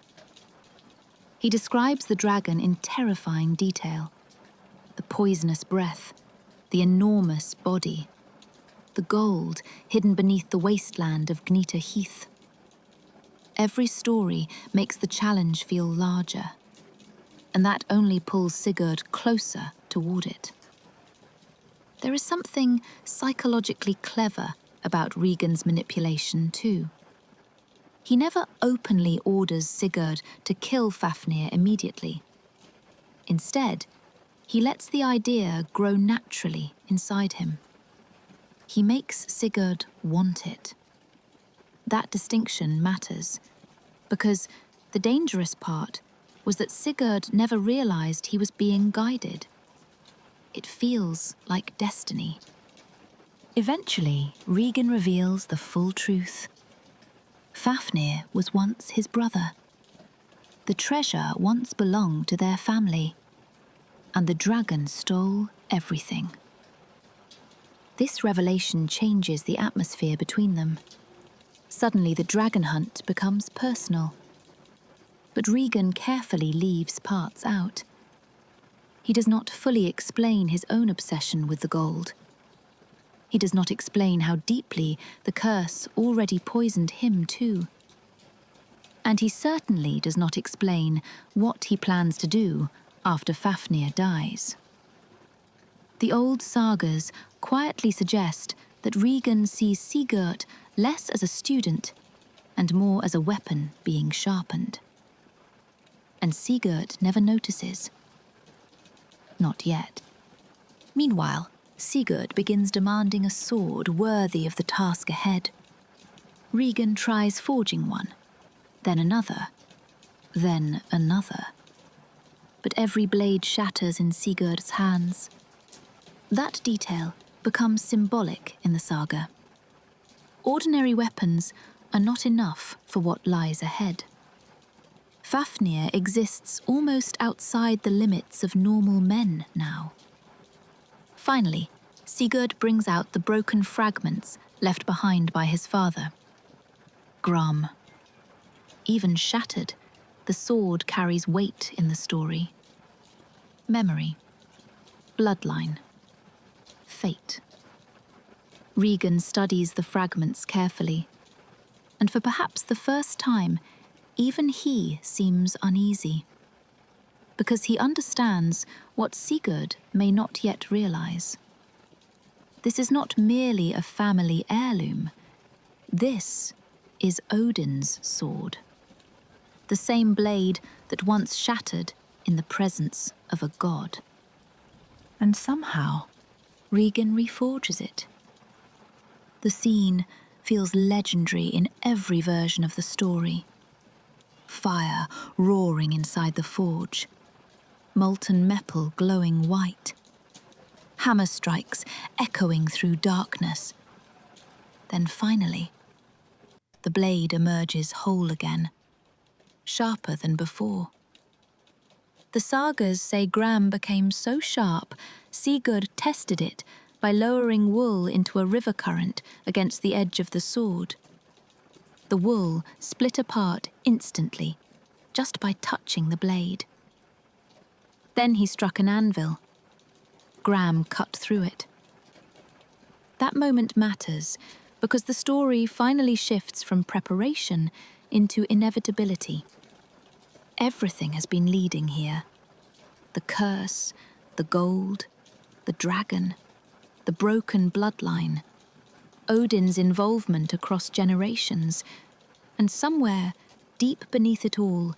He describes the dragon in terrifying detail. The poisonous breath, the enormous body, the gold hidden beneath the wasteland of Gnita Heath. Every story makes the challenge feel larger, and that only pulls Sigurd closer toward it. There is something psychologically clever about Regin's manipulation too. He never openly orders Sigurd to kill Fafnir immediately. Instead, he lets the idea grow naturally inside him. he makes Sigurd want it. That distinction matters, because the dangerous part was that Sigurd never realized he was being guided. It feels like destiny. Eventually, Regan reveals the full truth. Fafnir was once his brother. The treasure once belonged to their family, and the dragon stole everything. This revelation changes the atmosphere between them. Suddenly, the dragon hunt becomes personal. But Regan carefully leaves parts out. He does not fully explain his own obsession with the gold. He does not explain how deeply the curse already poisoned him too. And he certainly does not explain what he plans to do after Fafnir dies. The old sagas quietly suggest that Regan sees Sigurd less as a student and more as a weapon being sharpened. And Sigurd never notices. Not yet. Meanwhile, Sigurd begins demanding a sword worthy of the task ahead. Regan tries forging one, then another, then another. But every blade shatters in Sigurd's hands. That detail becomes symbolic in the saga. Ordinary weapons are not enough for what lies ahead. Fafnir exists almost outside the limits of normal men now. Finally, Sigurd brings out the broken fragments left behind by his father. Gram. Even shattered, the sword carries weight in the story. Memory. Bloodline. Fate. Regan studies the fragments carefully, and for perhaps the first time, even he seems uneasy, because he understands what Sigurd may not yet realize. This is not merely a family heirloom. This is Odin's sword. The same blade that once shattered in the presence of a god. And somehow, Regan reforges it. The scene feels legendary in every version of the story. Fire roaring inside the forge, molten metal glowing white, hammer strikes echoing through darkness. Then finally, the blade emerges whole again, sharper than before. The sagas say Gram became so sharp, Sigurd tested it by lowering wool into a river current against the edge of the sword. The wool split apart instantly, just by touching the blade. Then he struck an anvil. Gram cut through it. That moment matters because the story finally shifts from preparation into inevitability. Everything has been leading here. The curse, the gold, the dragon, the broken bloodline, Odin's involvement across generations, and somewhere, deep beneath it all,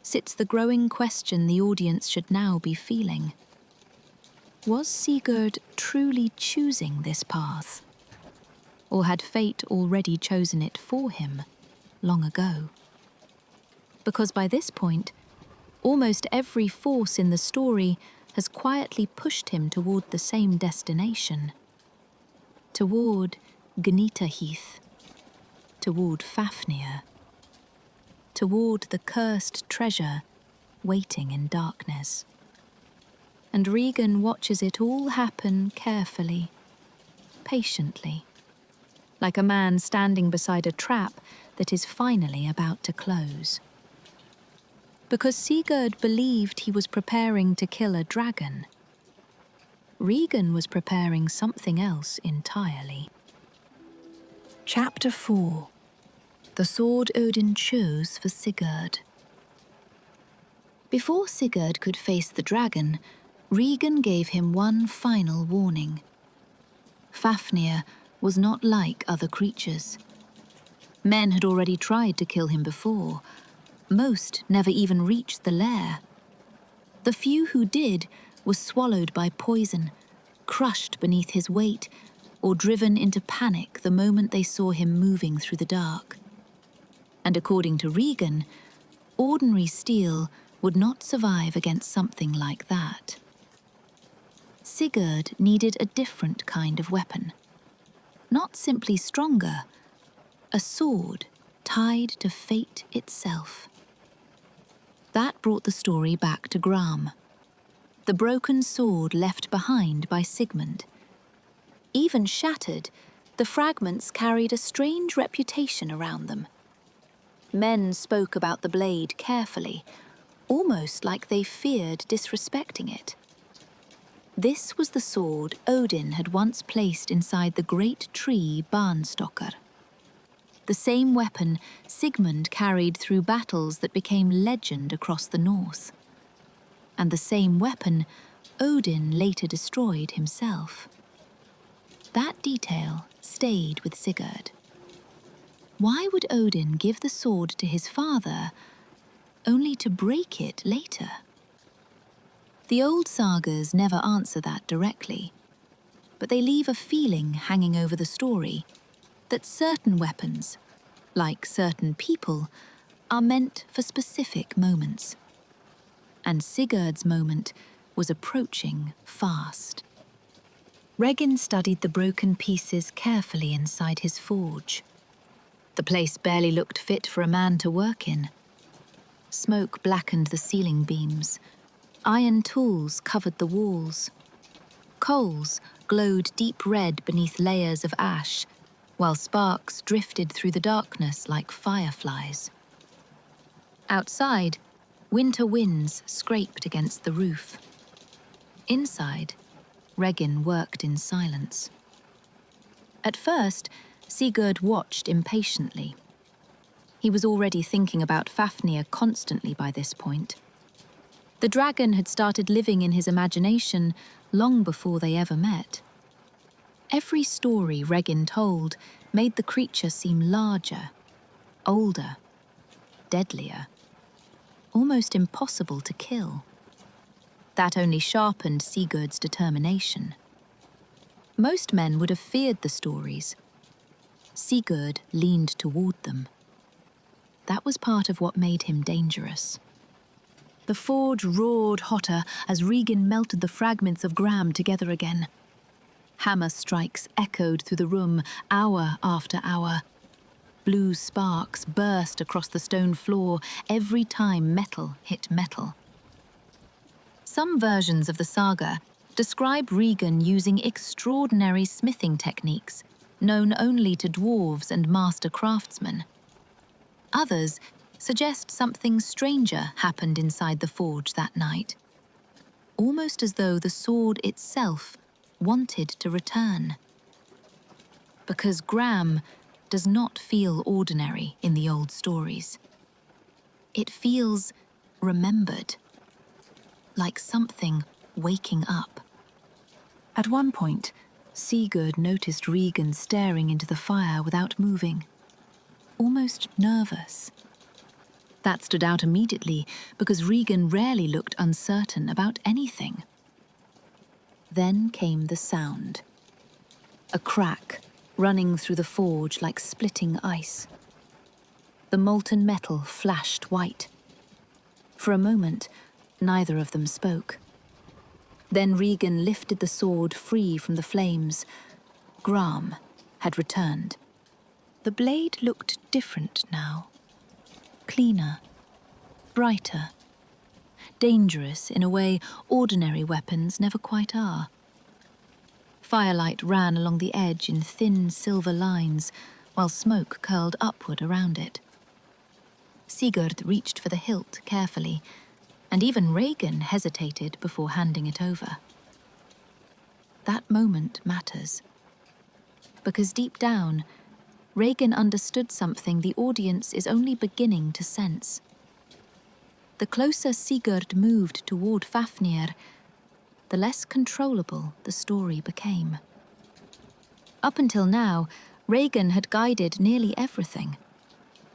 sits the growing question the audience should now be feeling. Was Sigurd truly choosing this path? Or had fate already chosen it for him long ago? Because by this point, almost every force in the story has quietly pushed him toward the same destination. Toward Gnitaheath. Toward Fafnir. Toward the cursed treasure waiting in darkness. And Regan watches it all happen carefully, patiently, like a man standing beside a trap that is finally about to close. Because Sigurd believed he was preparing to kill a dragon, Regan was preparing something else entirely. Chapter 4. The sword Odin chose for Sigurd. Before Sigurd could face the dragon, Regan gave him one final warning. Fafnir was not like other creatures. Men had already tried to kill him before. Most never even reached the lair. The few who did were swallowed by poison, crushed beneath his weight, or driven into panic the moment they saw him moving through the dark. And according to Regan, ordinary steel would not survive against something like that. Sigurd needed a different kind of weapon. Not simply stronger, a sword tied to fate itself. That brought the story back to Gram, the broken sword left behind by Sigmund. Even shattered, the fragments carried a strange reputation around them. Men spoke about the blade carefully, almost like they feared disrespecting it. This was the sword Odin had once placed inside the great tree Barnstokkr. The same weapon Sigmund carried through battles that became legend across the north. And the same weapon Odin later destroyed himself. That detail stayed with Sigurd. Why would Odin give the sword to his father, only to break it later? The old sagas never answer that directly, but they leave a feeling hanging over the story that certain weapons, like certain people, are meant for specific moments. And Sigurd's moment was approaching fast. Regin studied the broken pieces carefully inside his forge. The place barely looked fit for a man to work in. Smoke blackened the ceiling beams. Iron tools covered the walls. Coals glowed deep red beneath layers of ash, while sparks drifted through the darkness like fireflies. Outside, winter winds scraped against the roof. Inside, Regin worked in silence. At first, Sigurd watched impatiently. He was already thinking about Fafnir constantly by this point. The dragon had started living in his imagination long before they ever met. Every story Regin told made the creature seem larger, older, deadlier, almost impossible to kill. That only sharpened Sigurd's determination. Most men would have feared the stories. Sigurd leaned toward them. That was part of what made him dangerous. The forge roared hotter as Regan melted the fragments of Gram together again. Hammer strikes echoed through the room, hour after hour. Blue sparks burst across the stone floor every time metal hit metal. Some versions of the saga describe Regan using extraordinary smithing techniques, known only to dwarves and master craftsmen. Others suggest something stranger happened inside the forge that night, almost as though the sword itself wanted to return. Because Gram does not feel ordinary in the old stories. It feels remembered, like something waking up. At one point, Sigurd noticed Regan staring into the fire without moving, almost nervous. That stood out immediately because Regan rarely looked uncertain about anything. Then came the sound. A crack running through the forge like splitting ice. The molten metal flashed white. For a moment, neither of them spoke. Then Regan lifted the sword free from the flames. Gram had returned. The blade looked different now. Cleaner, brighter, dangerous in a way ordinary weapons never quite are. Firelight ran along the edge in thin silver lines, while smoke curled upward around it. Sigurd reached for the hilt carefully, and even Regan hesitated before handing it over. That moment matters. Because deep down, Regan understood something the audience is only beginning to sense. The closer Sigurd moved toward Fafnir, the less controllable the story became. Up until now, Regan had guided nearly everything.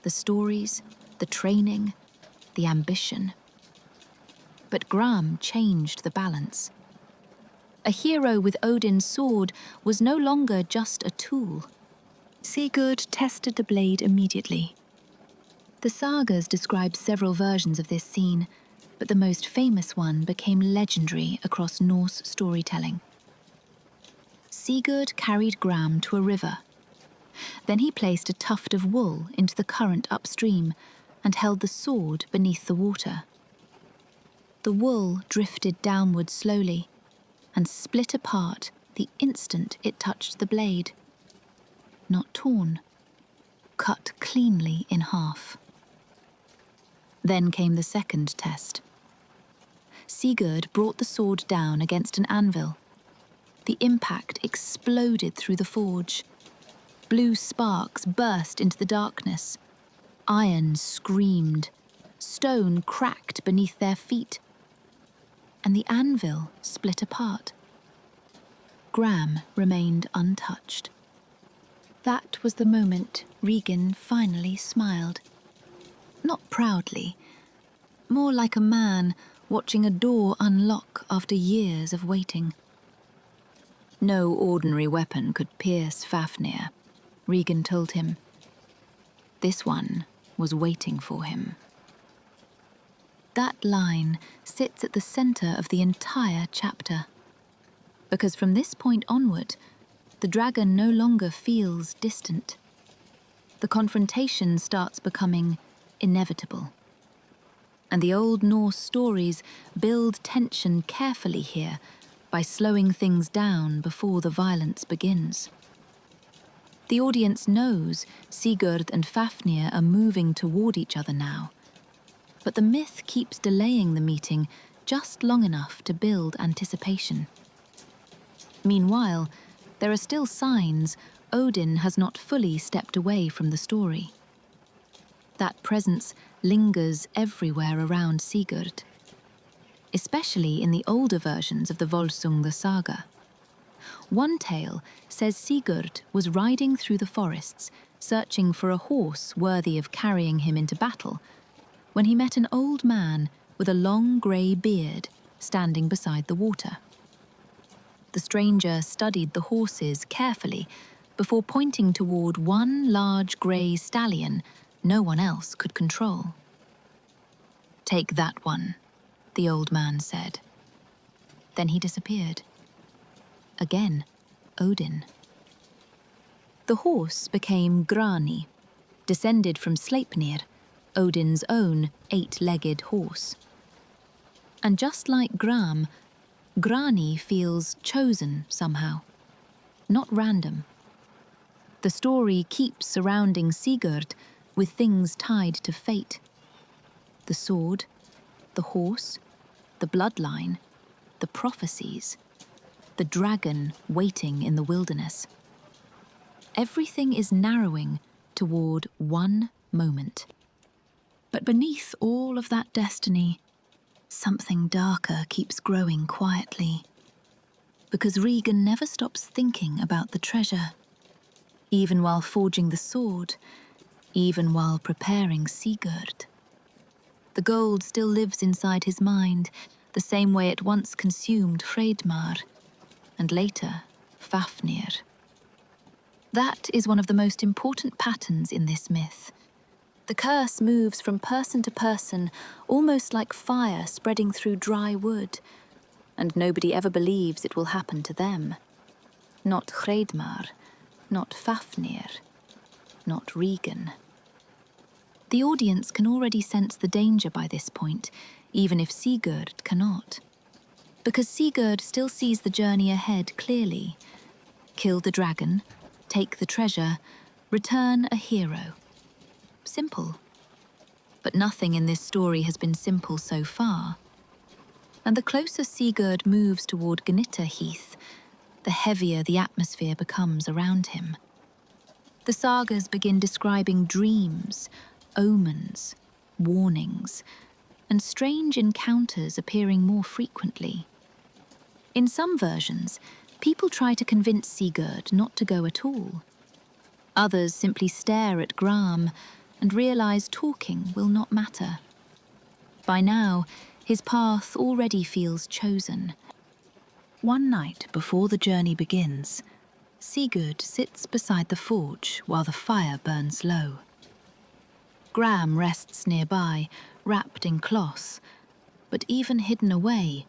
The stories, the training, the ambition. But Gram changed the balance. A hero with Odin's sword was no longer just a tool. Sigurd tested the blade immediately. The sagas describe several versions of this scene, but the most famous one became legendary across Norse storytelling. Sigurd carried Gram to a river. Then he placed a tuft of wool into the current upstream and held the sword beneath the water. The wool drifted downward slowly and split apart the instant it touched the blade. Not torn, cut cleanly in half. Then came the second test. Sigurd brought the sword down against an anvil. The impact exploded through the forge. Blue sparks burst into the darkness. Iron screamed. Stone cracked beneath their feet. And the anvil split apart. Gram remained untouched. That was the moment Regan finally smiled. Not proudly, more like a man watching a door unlock after years of waiting. No ordinary weapon could pierce Fafnir, Regan told him. This one was waiting for him. That line sits at the center of the entire chapter. Because from this point onward, the dragon no longer feels distant. The confrontation starts becoming inevitable. And the old Norse stories build tension carefully here by slowing things down before the violence begins. The audience knows Sigurd and Fafnir are moving toward each other now, but the myth keeps delaying the meeting just long enough to build anticipation. Meanwhile, there are still signs Odin has not fully stepped away from the story. That presence lingers everywhere around Sigurd, especially in the older versions of the Volsunga saga. One tale says Sigurd was riding through the forests, searching for a horse worthy of carrying him into battle, when he met an old man with a long grey beard standing beside the water. The stranger studied the horses carefully before pointing toward one large grey stallion no one else could control. "Take that one," the old man said. Then he disappeared. Again, Odin. The horse became Grani, descended from Sleipnir, Odin's own 8-legged horse. And just like Gram, Grani feels chosen somehow, not random. The story keeps surrounding Sigurd with things tied to fate. The sword, the horse, the bloodline, the prophecies, the dragon waiting in the wilderness. Everything is narrowing toward one moment. But beneath all of that destiny, something darker keeps growing quietly. Because Regan never stops thinking about the treasure. Even while forging the sword, even while preparing Sigurd. The gold still lives inside his mind, the same way it once consumed Hreidmar, and later Fafnir. That is one of the most important patterns in this myth. The curse moves from person to person, almost like fire spreading through dry wood, and nobody ever believes it will happen to them. Not Hreidmar, not Fafnir, not Regan. The audience can already sense the danger by this point, even if Sigurd cannot. Because Sigurd still sees the journey ahead clearly. Kill the dragon, take the treasure, return a hero. Simple. But nothing in this story has been simple so far. And the closer Sigurd moves toward Gnita Heath, the heavier the atmosphere becomes around him. The sagas begin describing dreams, omens, warnings, and strange encounters appearing more frequently. In some versions, people try to convince Sigurd not to go at all. Others simply stare at Gram and realize talking will not matter. By now, his path already feels chosen. One night before the journey begins, Sigurd sits beside the forge while the fire burns low. Gram rests nearby, wrapped in cloths, but even hidden away,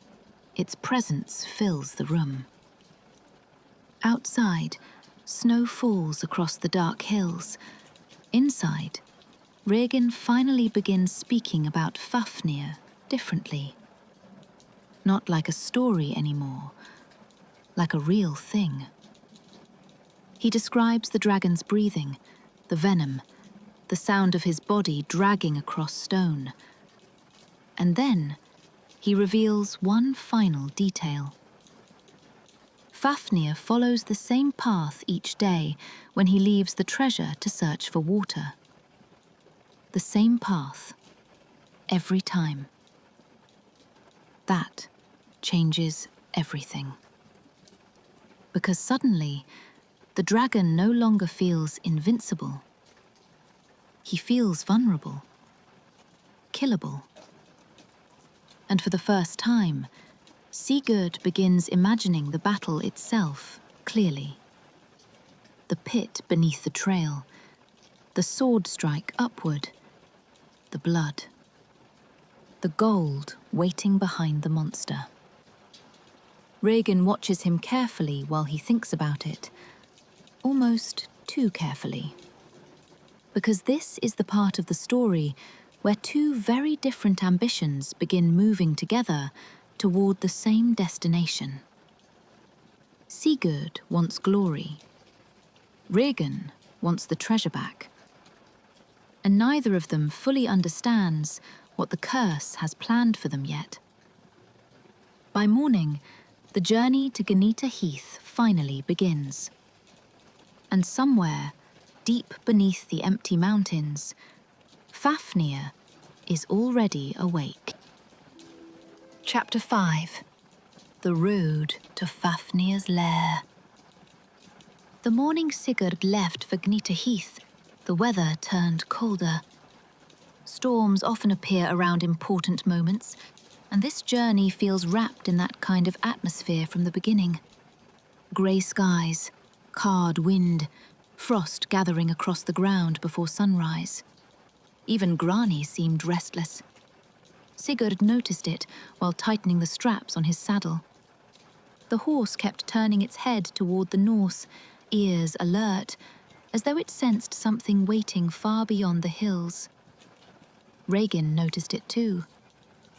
its presence fills the room. Outside, snow falls across the dark hills. Inside, Regin finally begins speaking about Fafnir differently. Not like a story anymore, like a real thing. He describes the dragon's breathing, the venom, the sound of his body dragging across stone. And then he reveals one final detail. Fafnir follows the same path each day when he leaves the treasure to search for water. The same path, every time. That changes everything. Because suddenly, the dragon no longer feels invincible. He feels vulnerable, killable. And for the first time, Sigurd begins imagining the battle itself clearly. The pit beneath the trail, the sword strike upward, the blood, the gold waiting behind the monster. Regin watches him carefully while he thinks about it, almost too carefully. Because this is the part of the story where two very different ambitions begin moving together toward the same destination. Sigurd wants glory. Regin wants the treasure back. And neither of them fully understands what the curse has planned for them yet. By morning, the journey to Gnita Heath finally begins. And somewhere, deep beneath the empty mountains, Fafnir is already awake. Chapter 5. The Road to Fafnir's Lair. The morning Sigurd left for Gnita Heath, the weather turned colder. Storms often appear around important moments, and this journey feels wrapped in that kind of atmosphere from the beginning. Grey skies, card wind, frost gathering across the ground before sunrise. Even Grani seemed restless. Sigurd noticed it while tightening the straps on his saddle. The horse kept turning its head toward the north, ears alert, as though it sensed something waiting far beyond the hills. Regin noticed it too,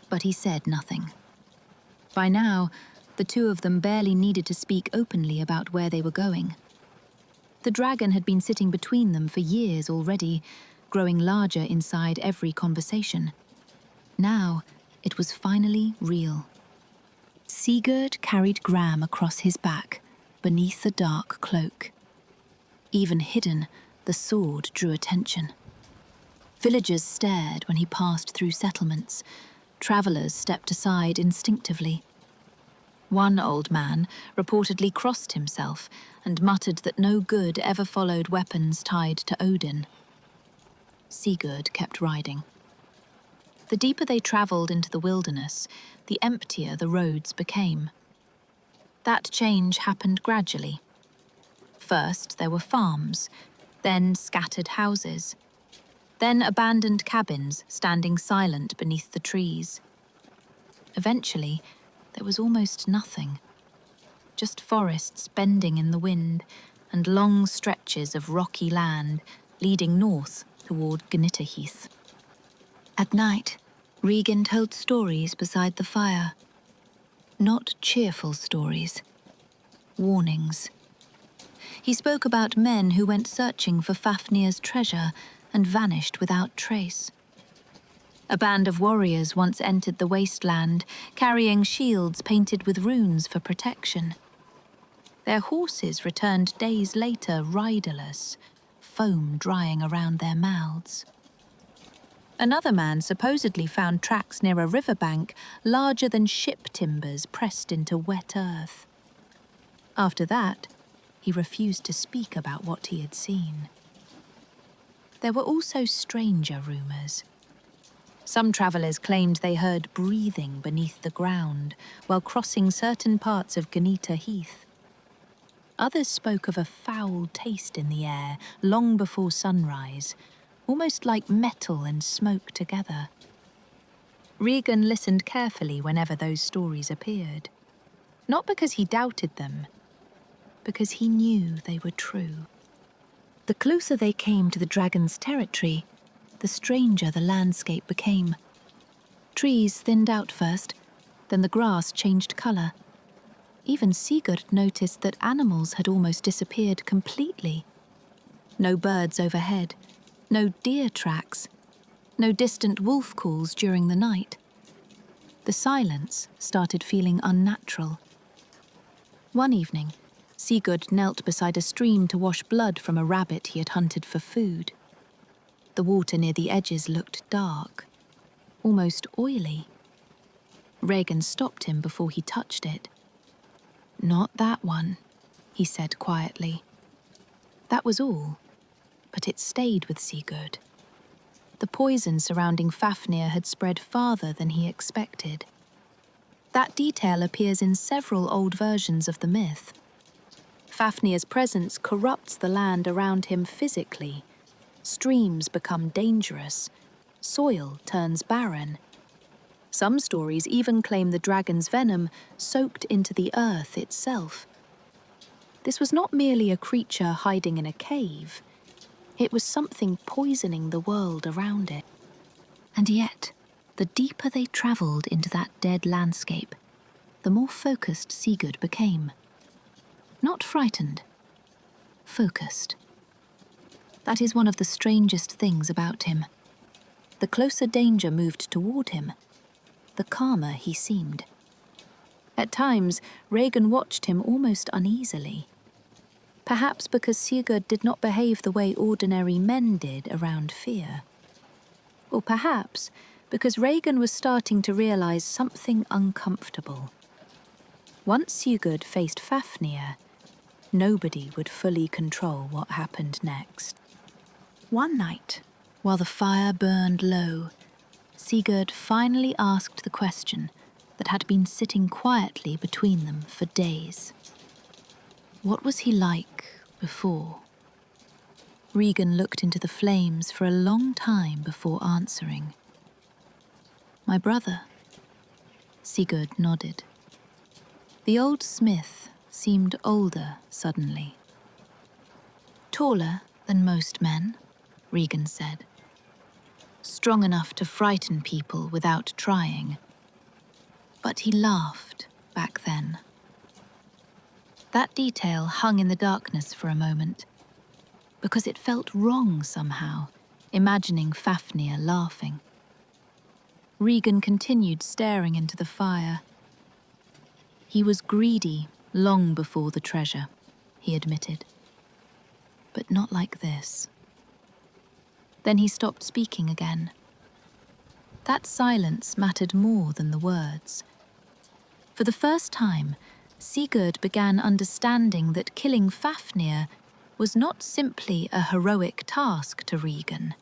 but he said nothing. By now, the two of them barely needed to speak openly about where they were going. The dragon had been sitting between them for years already, growing larger inside every conversation. Now, it was finally real. Sigurd carried Gram across his back, beneath the dark cloak. Even hidden, the sword drew attention. Villagers stared when he passed through settlements. Travelers stepped aside instinctively. One old man reportedly crossed himself and muttered that no good ever followed weapons tied to Odin. Sigurd kept riding. The deeper they traveled into the wilderness, the emptier the roads became. That change happened gradually. First, there were farms, then scattered houses, then abandoned cabins standing silent beneath the trees. Eventually, there was almost nothing. Just forests bending in the wind and long stretches of rocky land leading north toward Gnita Heath. At night, Regin told stories beside the fire. Not cheerful stories. Warnings. He spoke about men who went searching for Fafnir's treasure and vanished without trace. A band of warriors once entered the wasteland, carrying shields painted with runes for protection. Their horses returned days later riderless, foam drying around their mouths. Another man supposedly found tracks near a riverbank larger than ship timbers pressed into wet earth. After that, he refused to speak about what he had seen. There were also stranger rumors. Some travelers claimed they heard breathing beneath the ground while crossing certain parts of Gnita Heath. Others spoke of a foul taste in the air long before sunrise, almost like metal and smoke together. Regan listened carefully whenever those stories appeared. Not because he doubted them, because he knew they were true. The closer they came to the dragon's territory, the stranger the landscape became. Trees thinned out first, then the grass changed colour. Even Sigurd noticed that animals had almost disappeared completely. No birds overhead, no deer tracks, no distant wolf calls during the night. The silence started feeling unnatural. One evening, Sigurd knelt beside a stream to wash blood from a rabbit he had hunted for food. The water near the edges looked dark, almost oily. Regan stopped him before he touched it. "Not that one," he said quietly. That was all, but it stayed with Sigurd. The poison surrounding Fafnir had spread farther than he expected. That detail appears in several old versions of the myth. Fafnir's presence corrupts the land around him physically. Streams become dangerous. Soil turns barren. Some stories even claim the dragon's venom soaked into the earth itself. This was not merely a creature hiding in a cave. It was something poisoning the world around it. And yet, the deeper they travelled into that dead landscape, the more focused Sigurd became. Not frightened, focused. That is one of the strangest things about him. The closer danger moved toward him, the calmer he seemed. At times, Regan watched him almost uneasily. Perhaps because Sigurd did not behave the way ordinary men did around fear. Or perhaps because Regan was starting to realize something uncomfortable. Once Sigurd faced Fafnir, nobody would fully control what happened next. One night, while the fire burned low, Sigurd finally asked the question that had been sitting quietly between them for days. What was he like before? Regan looked into the flames for a long time before answering. "My brother." Sigurd nodded. The old smith seemed older suddenly. "Taller than most men," Regan said. "Strong enough to frighten people without trying. But he laughed back then." That detail hung in the darkness for a moment, because it felt wrong somehow, imagining Fafnir laughing. Regan continued staring into the fire. He was greedy long before the treasure, he admitted. But not like this. Then he stopped speaking again. That silence mattered more than the words. For the first time, Sigurd began understanding that killing Fafnir was not simply a heroic task to Regan.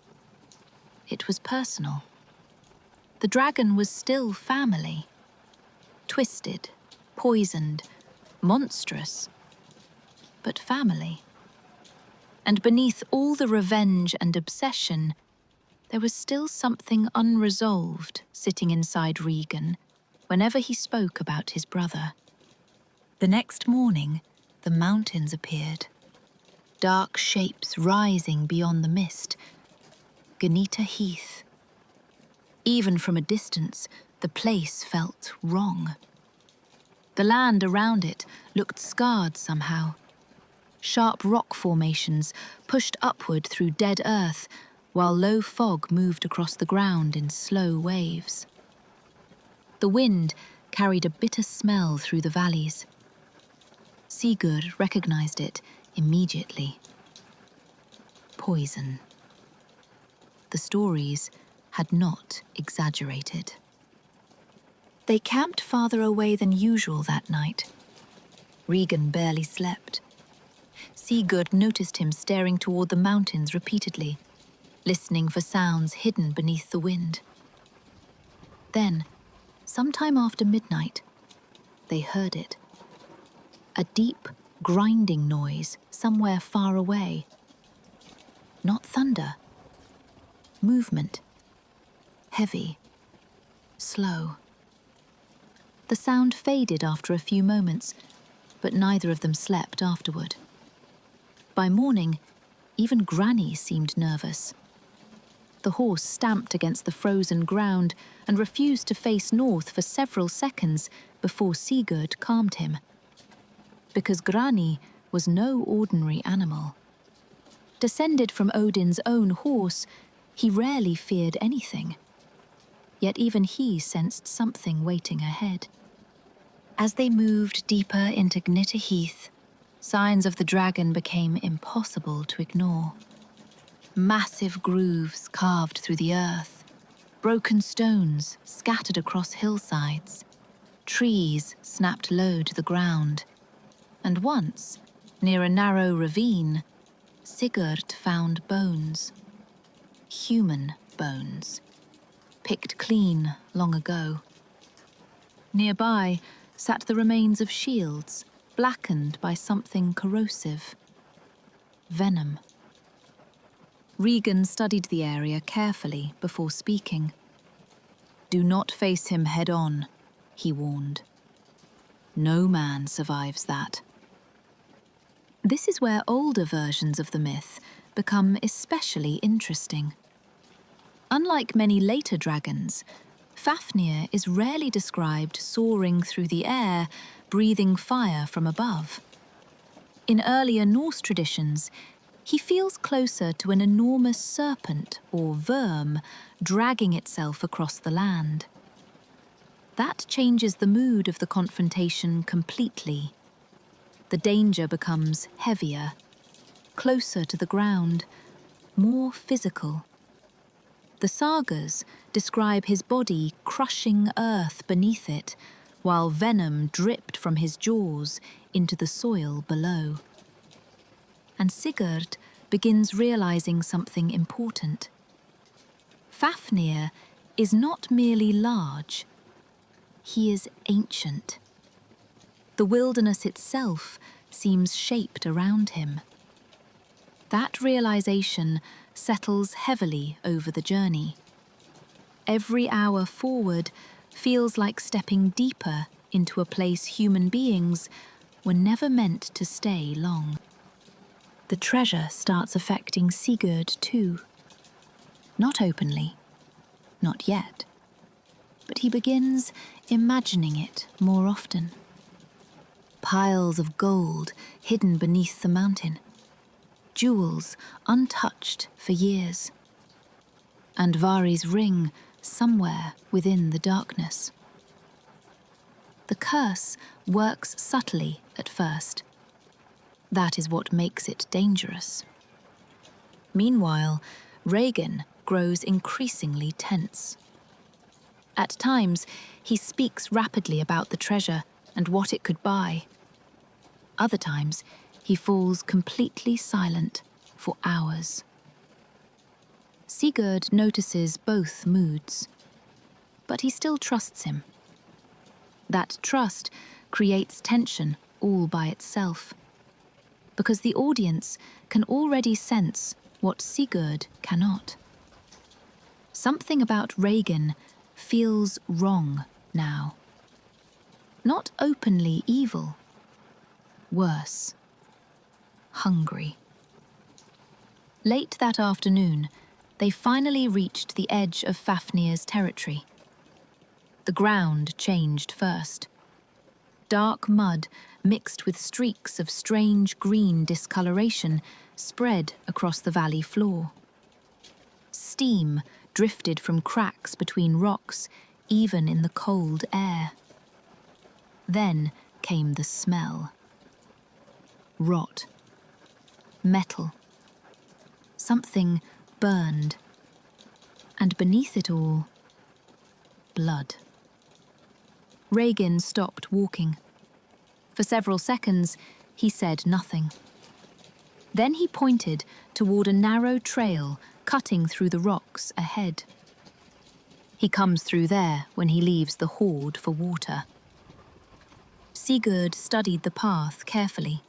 It was personal. The dragon was still family. Twisted, poisoned, monstrous, but family. And beneath all the revenge and obsession, there was still something unresolved sitting inside Regan whenever he spoke about his brother. The next morning, the mountains appeared, dark shapes rising beyond the mist. Gnita Heath. Even from a distance, the place felt wrong. The land around it looked scarred somehow. Sharp rock formations pushed upward through dead earth, while low fog moved across the ground in slow waves. The wind carried a bitter smell through the valleys. Sigurd recognized it immediately. Poison. The stories had not exaggerated. They camped farther away than usual that night. Regan barely slept. Sigurd noticed him staring toward the mountains repeatedly, listening for sounds hidden beneath the wind. Then, sometime after midnight, they heard it. A deep, grinding noise somewhere far away. Not thunder. Movement. Heavy. Slow. The sound faded after a few moments, but neither of them slept afterward. By morning, even Granny seemed nervous. The horse stamped against the frozen ground and refused to face north for several seconds before Sigurd calmed him. Because Granny was no ordinary animal. Descended from Odin's own horse, he rarely feared anything. Yet even he sensed something waiting ahead. As they moved deeper into Gnitta Heath, signs of the dragon became impossible to ignore. Massive grooves carved through the earth, broken stones scattered across hillsides, trees snapped low to the ground, and once, near a narrow ravine, Sigurd found bones. Human bones, picked clean long ago. Nearby sat the remains of shields, blackened by something corrosive. Venom. Regan studied the area carefully before speaking. "Do not face him head-on," he warned. "No man survives that." This is where older versions of the myth become especially interesting. Unlike many later dragons, Fafnir is rarely described soaring through the air, breathing fire from above. In earlier Norse traditions, he feels closer to an enormous serpent or worm dragging itself across the land. That changes the mood of the confrontation completely. The danger becomes heavier, closer to the ground, more physical. The sagas describe his body crushing earth beneath it, while venom dripped from his jaws into the soil below. And Sigurd begins realizing something important. Fafnir is not merely large, he is ancient. The wilderness itself seems shaped around him. That realization settles heavily over the journey. Every hour forward feels like stepping deeper into a place human beings were never meant to stay long. The treasure starts affecting Sigurd too. Not openly, not yet, but he begins imagining it more often. Piles of gold hidden beneath the mountain, jewels untouched for years, and Vari's ring somewhere within the darkness. The curse works subtly at first. That is what makes it dangerous. Meanwhile, Regan grows increasingly tense. At times, he speaks rapidly about the treasure and what it could buy. Other times, he falls completely silent for hours. Sigurd notices both moods, but he still trusts him. That trust creates tension all by itself, because the audience can already sense what Sigurd cannot. Something about Regan feels wrong now. Not openly evil, worse, hungry. Late that afternoon, they finally reached the edge of Fafnir's territory. The ground changed first. Dark mud mixed with streaks of strange green discoloration spread across the valley floor. Steam drifted from cracks between rocks, even in the cold air. Then came the smell. Rot. Metal. Something burned. And beneath it all, blood. Regan stopped walking. For several seconds, he said nothing. Then he pointed toward a narrow trail cutting through the rocks ahead. He comes through there when he leaves the hoard for water. Sigurd studied the path carefully.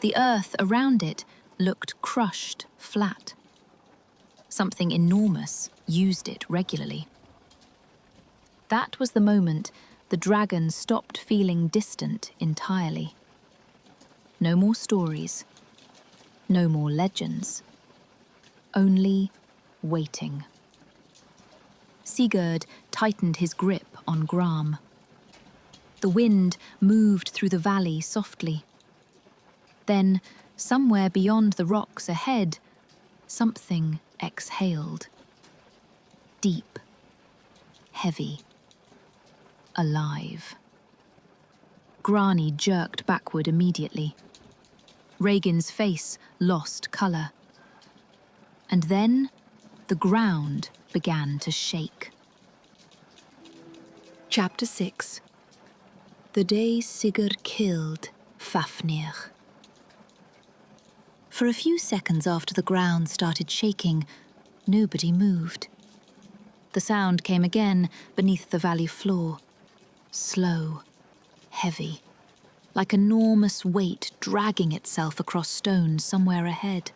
The earth around it looked crushed, flat. Something enormous used it regularly. That was the moment the dragon stopped feeling distant entirely. No more stories, no more legends, only waiting. Sigurd tightened his grip on Gram. The wind moved through the valley softly. Then, somewhere beyond the rocks ahead, something exhaled. Deep, heavy, alive. Grani jerked backward immediately. Regin's face lost colour. And then the ground began to shake. Chapter 6. The day Sigurd killed Fafnir. For a few seconds after the ground started shaking, nobody moved. The sound came again beneath the valley floor. Slow, heavy, like enormous weight dragging itself across stone somewhere ahead.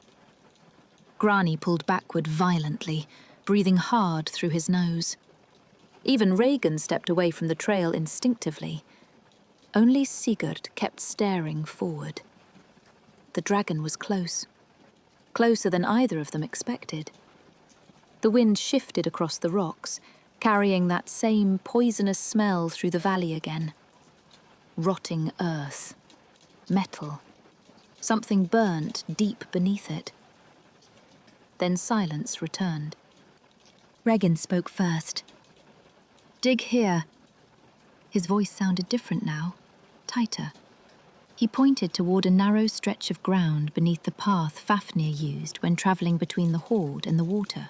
Grani pulled backward violently, breathing hard through his nose. Even Regin stepped away from the trail instinctively. Only Sigurd kept staring forward. The dragon was close. Closer than either of them expected. The wind shifted across the rocks, carrying that same poisonous smell through the valley again. Rotting earth. Metal. Something burnt deep beneath it. Then silence returned. Regin spoke first. "Dig here." His voice sounded different now, tighter. He pointed toward a narrow stretch of ground beneath the path Fafnir used when travelling between the hoard and the water.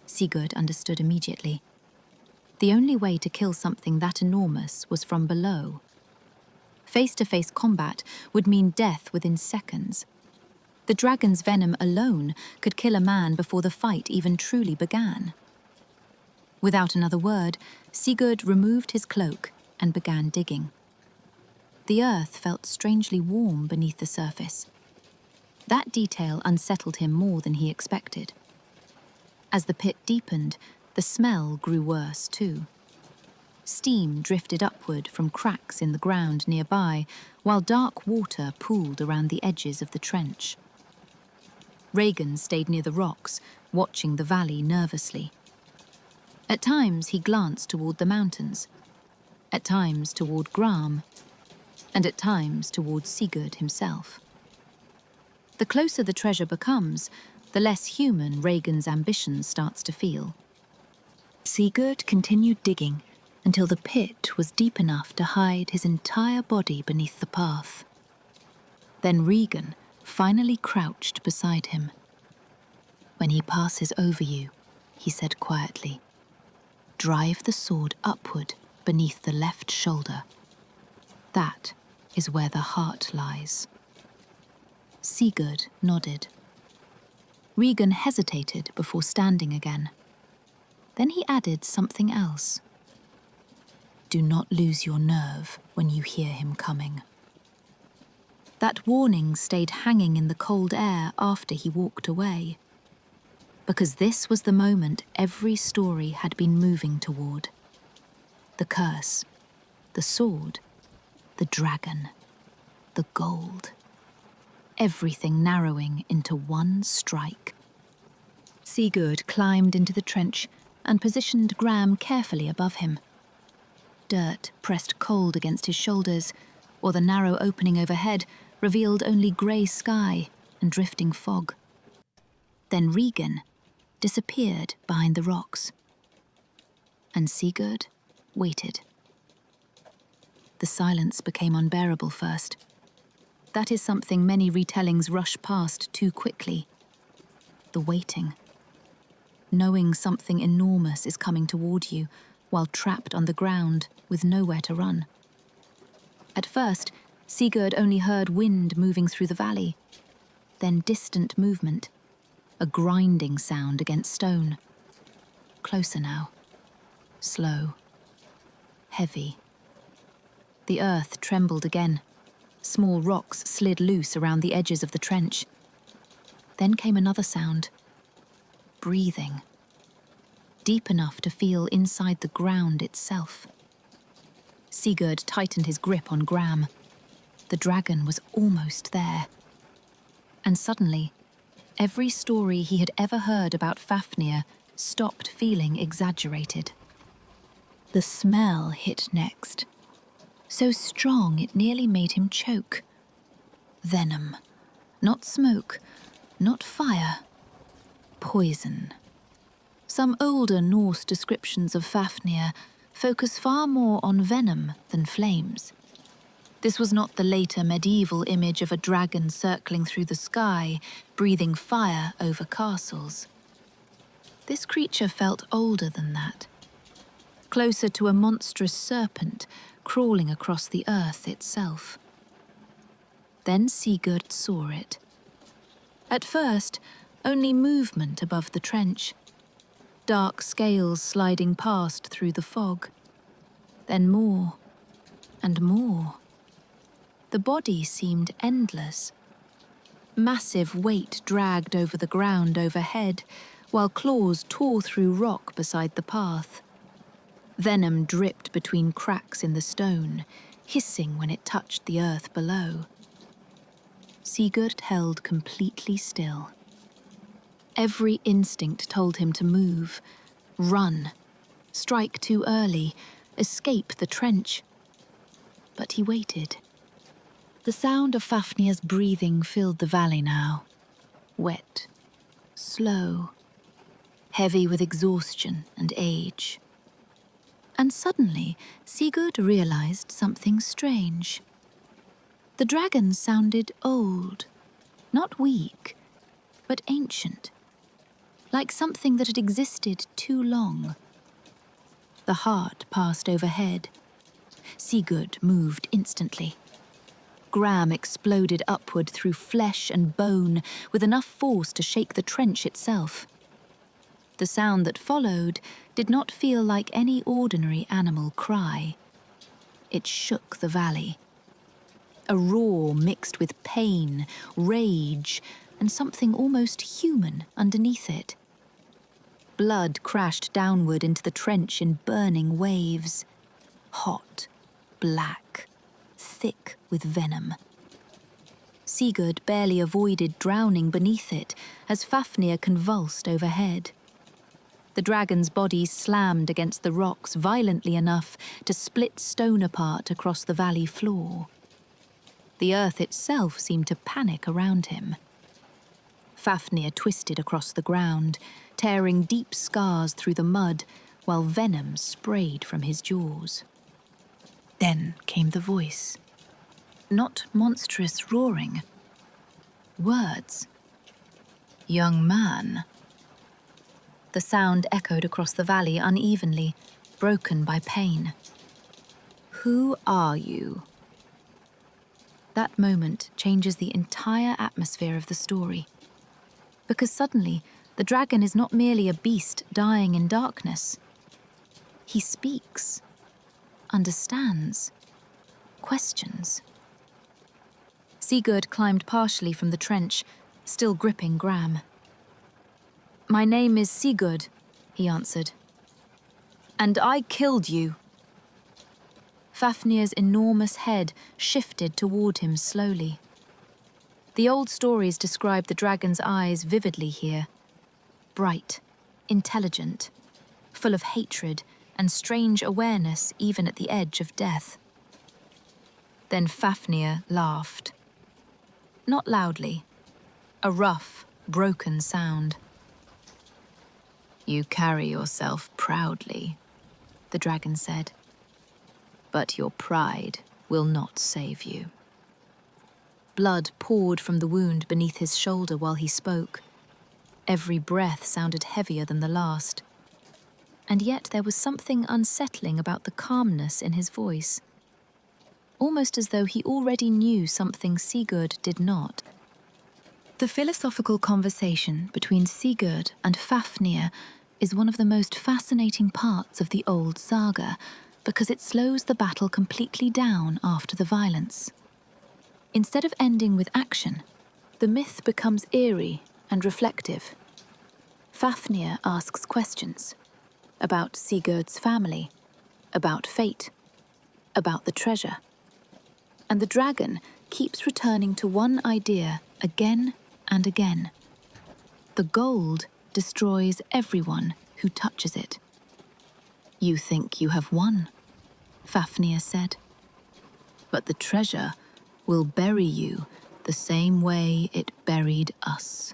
Sigurd understood immediately. The only way to kill something that enormous was from below. Face-to-face combat would mean death within seconds. The dragon's venom alone could kill a man before the fight even truly began. Without another word, Sigurd removed his cloak and began digging. The earth felt strangely warm beneath the surface. That detail unsettled him more than he expected. As the pit deepened, the smell grew worse too. Steam drifted upward from cracks in the ground nearby, while dark water pooled around the edges of the trench. Regin stayed near the rocks, watching the valley nervously. At times he glanced toward the mountains, at times toward Gram, and at times toward Sigurd himself. The closer the treasure becomes, the less human Regin's ambition starts to feel. Sigurd continued digging until the pit was deep enough to hide his entire body beneath the path. Then Regin finally crouched beside him. "When he passes over you," he said quietly, "drive the sword upward beneath the left shoulder. That is where the heart lies." Sigurd nodded. Regin hesitated before standing again. Then he added something else. "Do not lose your nerve when you hear him coming." That warning stayed hanging in the cold air after he walked away. Because this was the moment every story had been moving toward. The curse, the sword, the dragon, the gold. Everything narrowing into one strike. Sigurd climbed into the trench and positioned Gram carefully above him. Dirt pressed cold against his shoulders, or the narrow opening overhead revealed only grey sky and drifting fog. Then Regin disappeared behind the rocks. And Sigurd waited. The silence became unbearable first. That is something many retellings rush past too quickly. The waiting. Knowing something enormous is coming toward you while trapped on the ground with nowhere to run. At first, Sigurd only heard wind moving through the valley, then distant movement, a grinding sound against stone. closer now. Slow. Heavy. The earth trembled again. Small rocks slid loose around the edges of the trench. Then came another sound. Breathing. Deep enough to feel inside the ground itself. Sigurd tightened his grip on Gram. The dragon was almost there. And suddenly, every story he had ever heard about Fafnir stopped feeling exaggerated. The smell hit next. So strong it nearly made him choke. Venom. Not smoke, not fire. Poison. Some older Norse descriptions of Fafnir focus far more on venom than flames. This was not the later medieval image of a dragon circling through the sky, breathing fire over castles. This creature felt older than that. Closer to a monstrous serpent crawling across the earth itself. Then Sigurd saw it. At first, only movement above the trench. Dark scales sliding past through the fog. Then more, and more. The body seemed endless. Massive weight dragged over the ground overhead, while claws tore through rock beside the path. Venom dripped between cracks in the stone, hissing when it touched the earth below. Sigurd held completely still. Every instinct told him to move, run, strike too early, escape the trench. But he waited. The sound of Fafnir's breathing filled the valley now. Wet, slow, heavy with exhaustion and age. And suddenly, Sigurd realized something strange. The dragon sounded old, not weak, but ancient, like something that had existed too long. The heart passed overhead. Sigurd moved instantly. Gram exploded upward through flesh and bone with enough force to shake the trench itself. The sound that followed did not feel like any ordinary animal cry. It shook the valley. A roar mixed with pain, rage, and something almost human underneath it. Blood crashed downward into the trench in burning waves. Hot, black, thick with venom. Sigurd barely avoided drowning beneath it as Fafnir convulsed overhead. The dragon's body slammed against the rocks violently enough to split stone apart across the valley floor. The earth itself seemed to panic around him. Fafnir twisted across the ground, tearing deep scars through the mud, while venom sprayed from his jaws. Then came the voice. Not monstrous roaring. Words. Young man. The sound echoed across the valley unevenly, broken by pain. Who are you? That moment changes the entire atmosphere of the story. Because suddenly, the dragon is not merely a beast dying in darkness. He speaks, understands, questions. Sigurd climbed partially from the trench, still gripping Gram. My name is Sigurd, he answered. And I killed you. Fafnir's enormous head shifted toward him slowly. The old stories describe the dragon's eyes vividly here. Bright, intelligent, full of hatred and strange awareness even at the edge of death. Then Fafnir laughed. Not loudly. A rough, broken sound. You carry yourself proudly, the dragon said. But your pride will not save you. Blood poured from the wound beneath his shoulder while he spoke. Every breath sounded heavier than the last. And yet there was something unsettling about the calmness in his voice. Almost as though he already knew something Sigurd did not. The philosophical conversation between Sigurd and Fafnir is one of the most fascinating parts of the old saga because it slows the battle completely down after the violence. Instead of ending with action, the myth becomes eerie and reflective. Fafnir asks questions about Sigurd's family, about fate, about the treasure. And the dragon keeps returning to one idea again and again. The gold destroys everyone who touches it. "You think you have won," Fafnir said. "But the treasure will bury you the same way it buried us."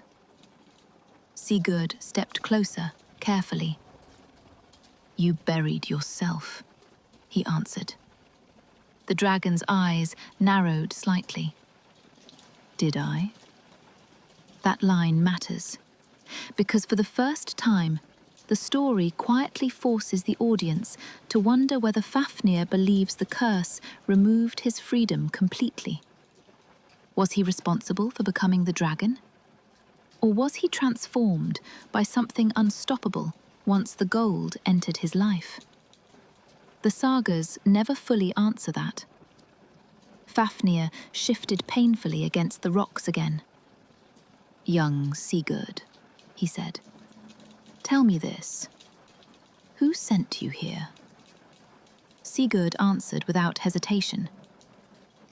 Sigurd stepped closer, carefully. "You buried yourself," he answered. The dragon's eyes narrowed slightly. "Did I?" That line matters, because for the first time, the story quietly forces the audience to wonder whether Fafnir believes the curse removed his freedom completely. Was he responsible for becoming the dragon? Or was he transformed by something unstoppable once the gold entered his life? The sagas never fully answer that. Fafnir shifted painfully against the rocks again. "Young Sigurd," he said, "tell me this. Who sent you here?" Sigurd answered without hesitation.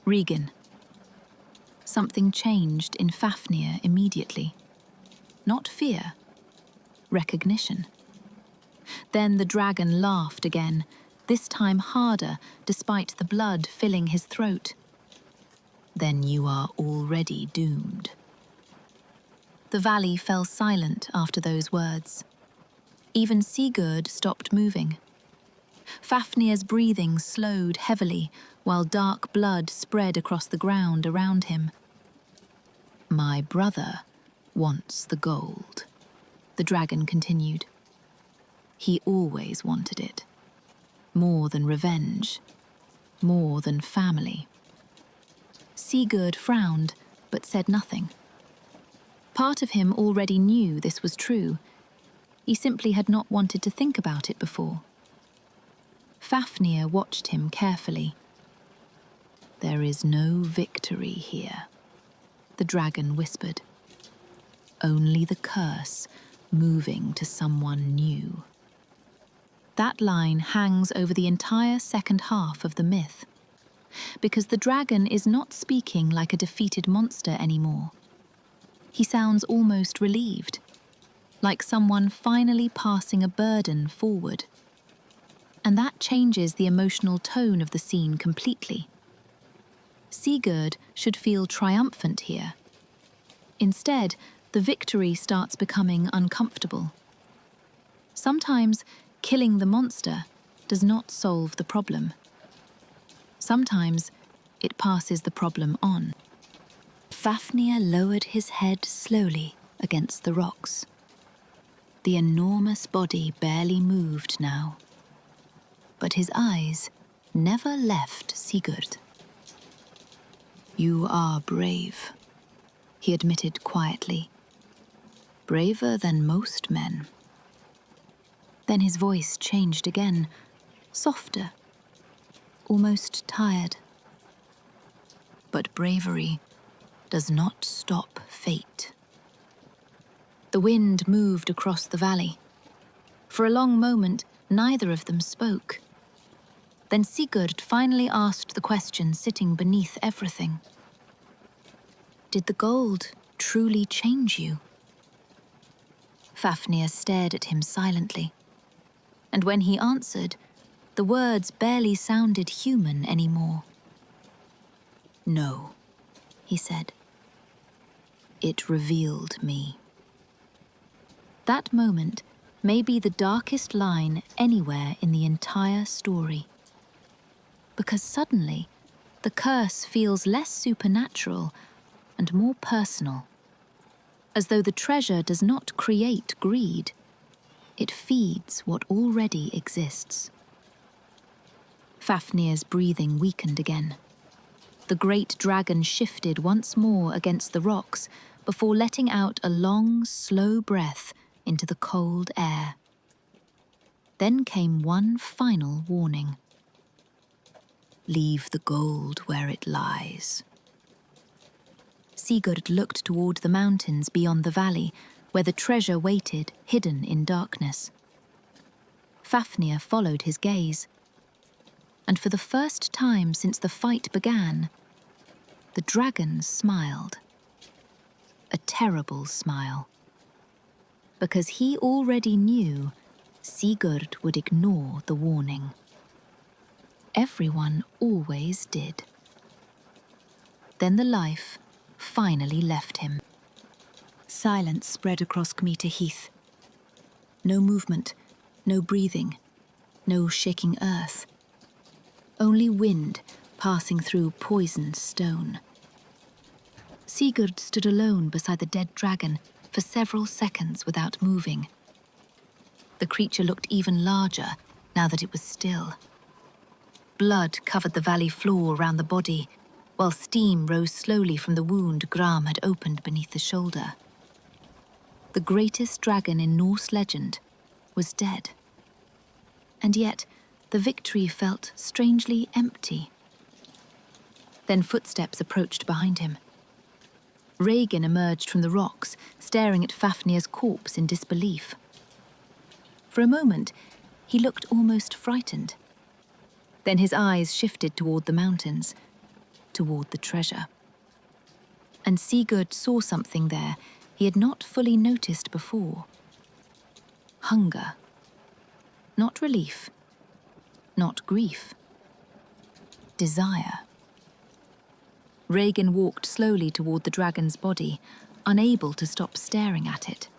"Regan." Something changed in Fafnir immediately. Not fear, recognition. Then the dragon laughed again, this time harder despite the blood filling his throat. "Then you are already doomed." The valley fell silent after those words. Even Sigurd stopped moving. Fafnir's breathing slowed heavily while dark blood spread across the ground around him. "My brother wants the gold," the dragon continued. "He always wanted it. More than revenge, more than family." Sigurd frowned, but said nothing. Part of him already knew this was true. He simply had not wanted to think about it before. Fafnir watched him carefully. "There is no victory here," the dragon whispered. "Only the curse moving to someone new." That line hangs over the entire second half of the myth, because the dragon is not speaking like a defeated monster anymore. He sounds almost relieved, like someone finally passing a burden forward. And that changes the emotional tone of the scene completely. Sigurd should feel triumphant here. Instead, the victory starts becoming uncomfortable. Sometimes killing the monster does not solve the problem. Sometimes it passes the problem on. Fafnir lowered his head slowly against the rocks. The enormous body barely moved now, but his eyes never left Sigurd. "You are brave," he admitted quietly. "Braver than most men." Then his voice changed again, softer, almost tired. "But bravery does not stop fate." The wind moved across the valley. For a long moment, neither of them spoke. Then Sigurd finally asked the question sitting beneath everything. "Did the gold truly change you?" Fafnir stared at him silently. And when he answered, the words barely sounded human anymore. "No," he said. "It revealed me." That moment may be the darkest line anywhere in the entire story. Because suddenly, the curse feels less supernatural and more personal. As though the treasure does not create greed, it feeds what already exists. Fafnir's breathing weakened again. The great dragon shifted once more against the rocks before letting out a long, slow breath into the cold air. Then came one final warning. Leave the gold where it lies. Sigurd looked toward the mountains beyond the valley, where the treasure waited, hidden in darkness. Fafnir followed his gaze, and for the first time since the fight began, the dragon smiled. A terrible smile. Because he already knew Sigurd would ignore the warning. Everyone always did. Then the life finally left him. Silence spread across Kmita Heath. No movement, no breathing, no shaking earth. Only wind passing through poisoned stone. Sigurd stood alone beside the dead dragon for several seconds without moving. The creature looked even larger now that it was still. Blood covered the valley floor around the body, while steam rose slowly from the wound Gram had opened beneath the shoulder. The greatest dragon in Norse legend was dead. And yet, the victory felt strangely empty. Then footsteps approached behind him. Regin emerged from the rocks, staring at Fafnir's corpse in disbelief. For a moment, he looked almost frightened. Then his eyes shifted toward the mountains, toward the treasure. And Sigurd saw something there he had not fully noticed before. Hunger. Not relief. Not grief. Desire. Regin walked slowly toward the dragon's body, unable to stop staring at it.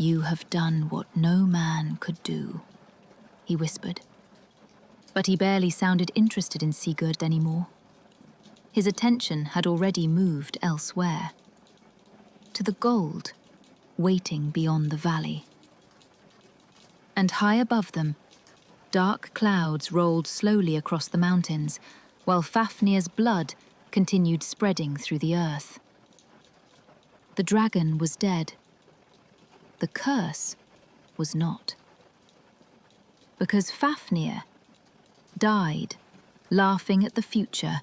You have done what no man could do, he whispered. But he barely sounded interested in Sigurd anymore. His attention had already moved elsewhere. To the gold, waiting beyond the valley. And high above them, dark clouds rolled slowly across the mountains, while Fafnir's blood continued spreading through the earth. The dragon was dead. The curse was not. Because Fafnir died, laughing at the future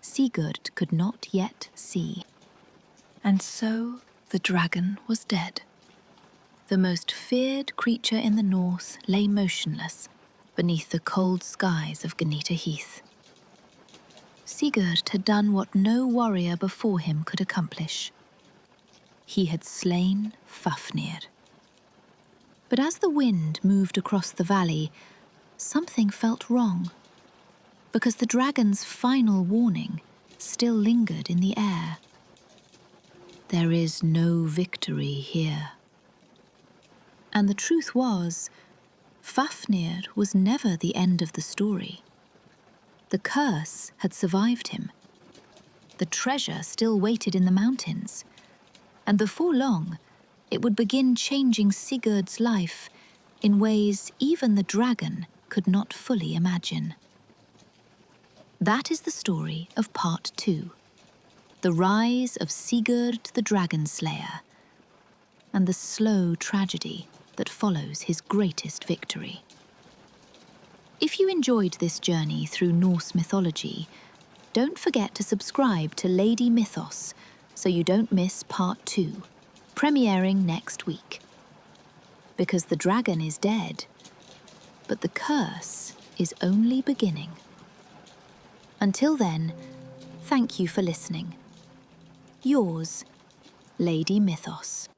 Sigurd could not yet see. And so the dragon was dead. The most feared creature in the north lay motionless beneath the cold skies of Gnita Heath. Sigurd had done what no warrior before him could accomplish. He had slain Fafnir. But as the wind moved across the valley, something felt wrong, because the dragon's final warning still lingered in the air. There is no victory here. And the truth was, Fafnir was never the end of the story. The curse had survived him. The treasure still waited in the mountains. And before long, it would begin changing Sigurd's life in ways even the dragon could not fully imagine. That is the story of Part 2, the rise of Sigurd the Dragon Slayer, and the slow tragedy that follows his greatest victory. If you enjoyed this journey through Norse mythology, don't forget to subscribe to Lady Mythos so you don't miss Part 2, premiering next week. Because the dragon is dead, but the curse is only beginning. Until then, thank you for listening. Yours, Lady Mythos.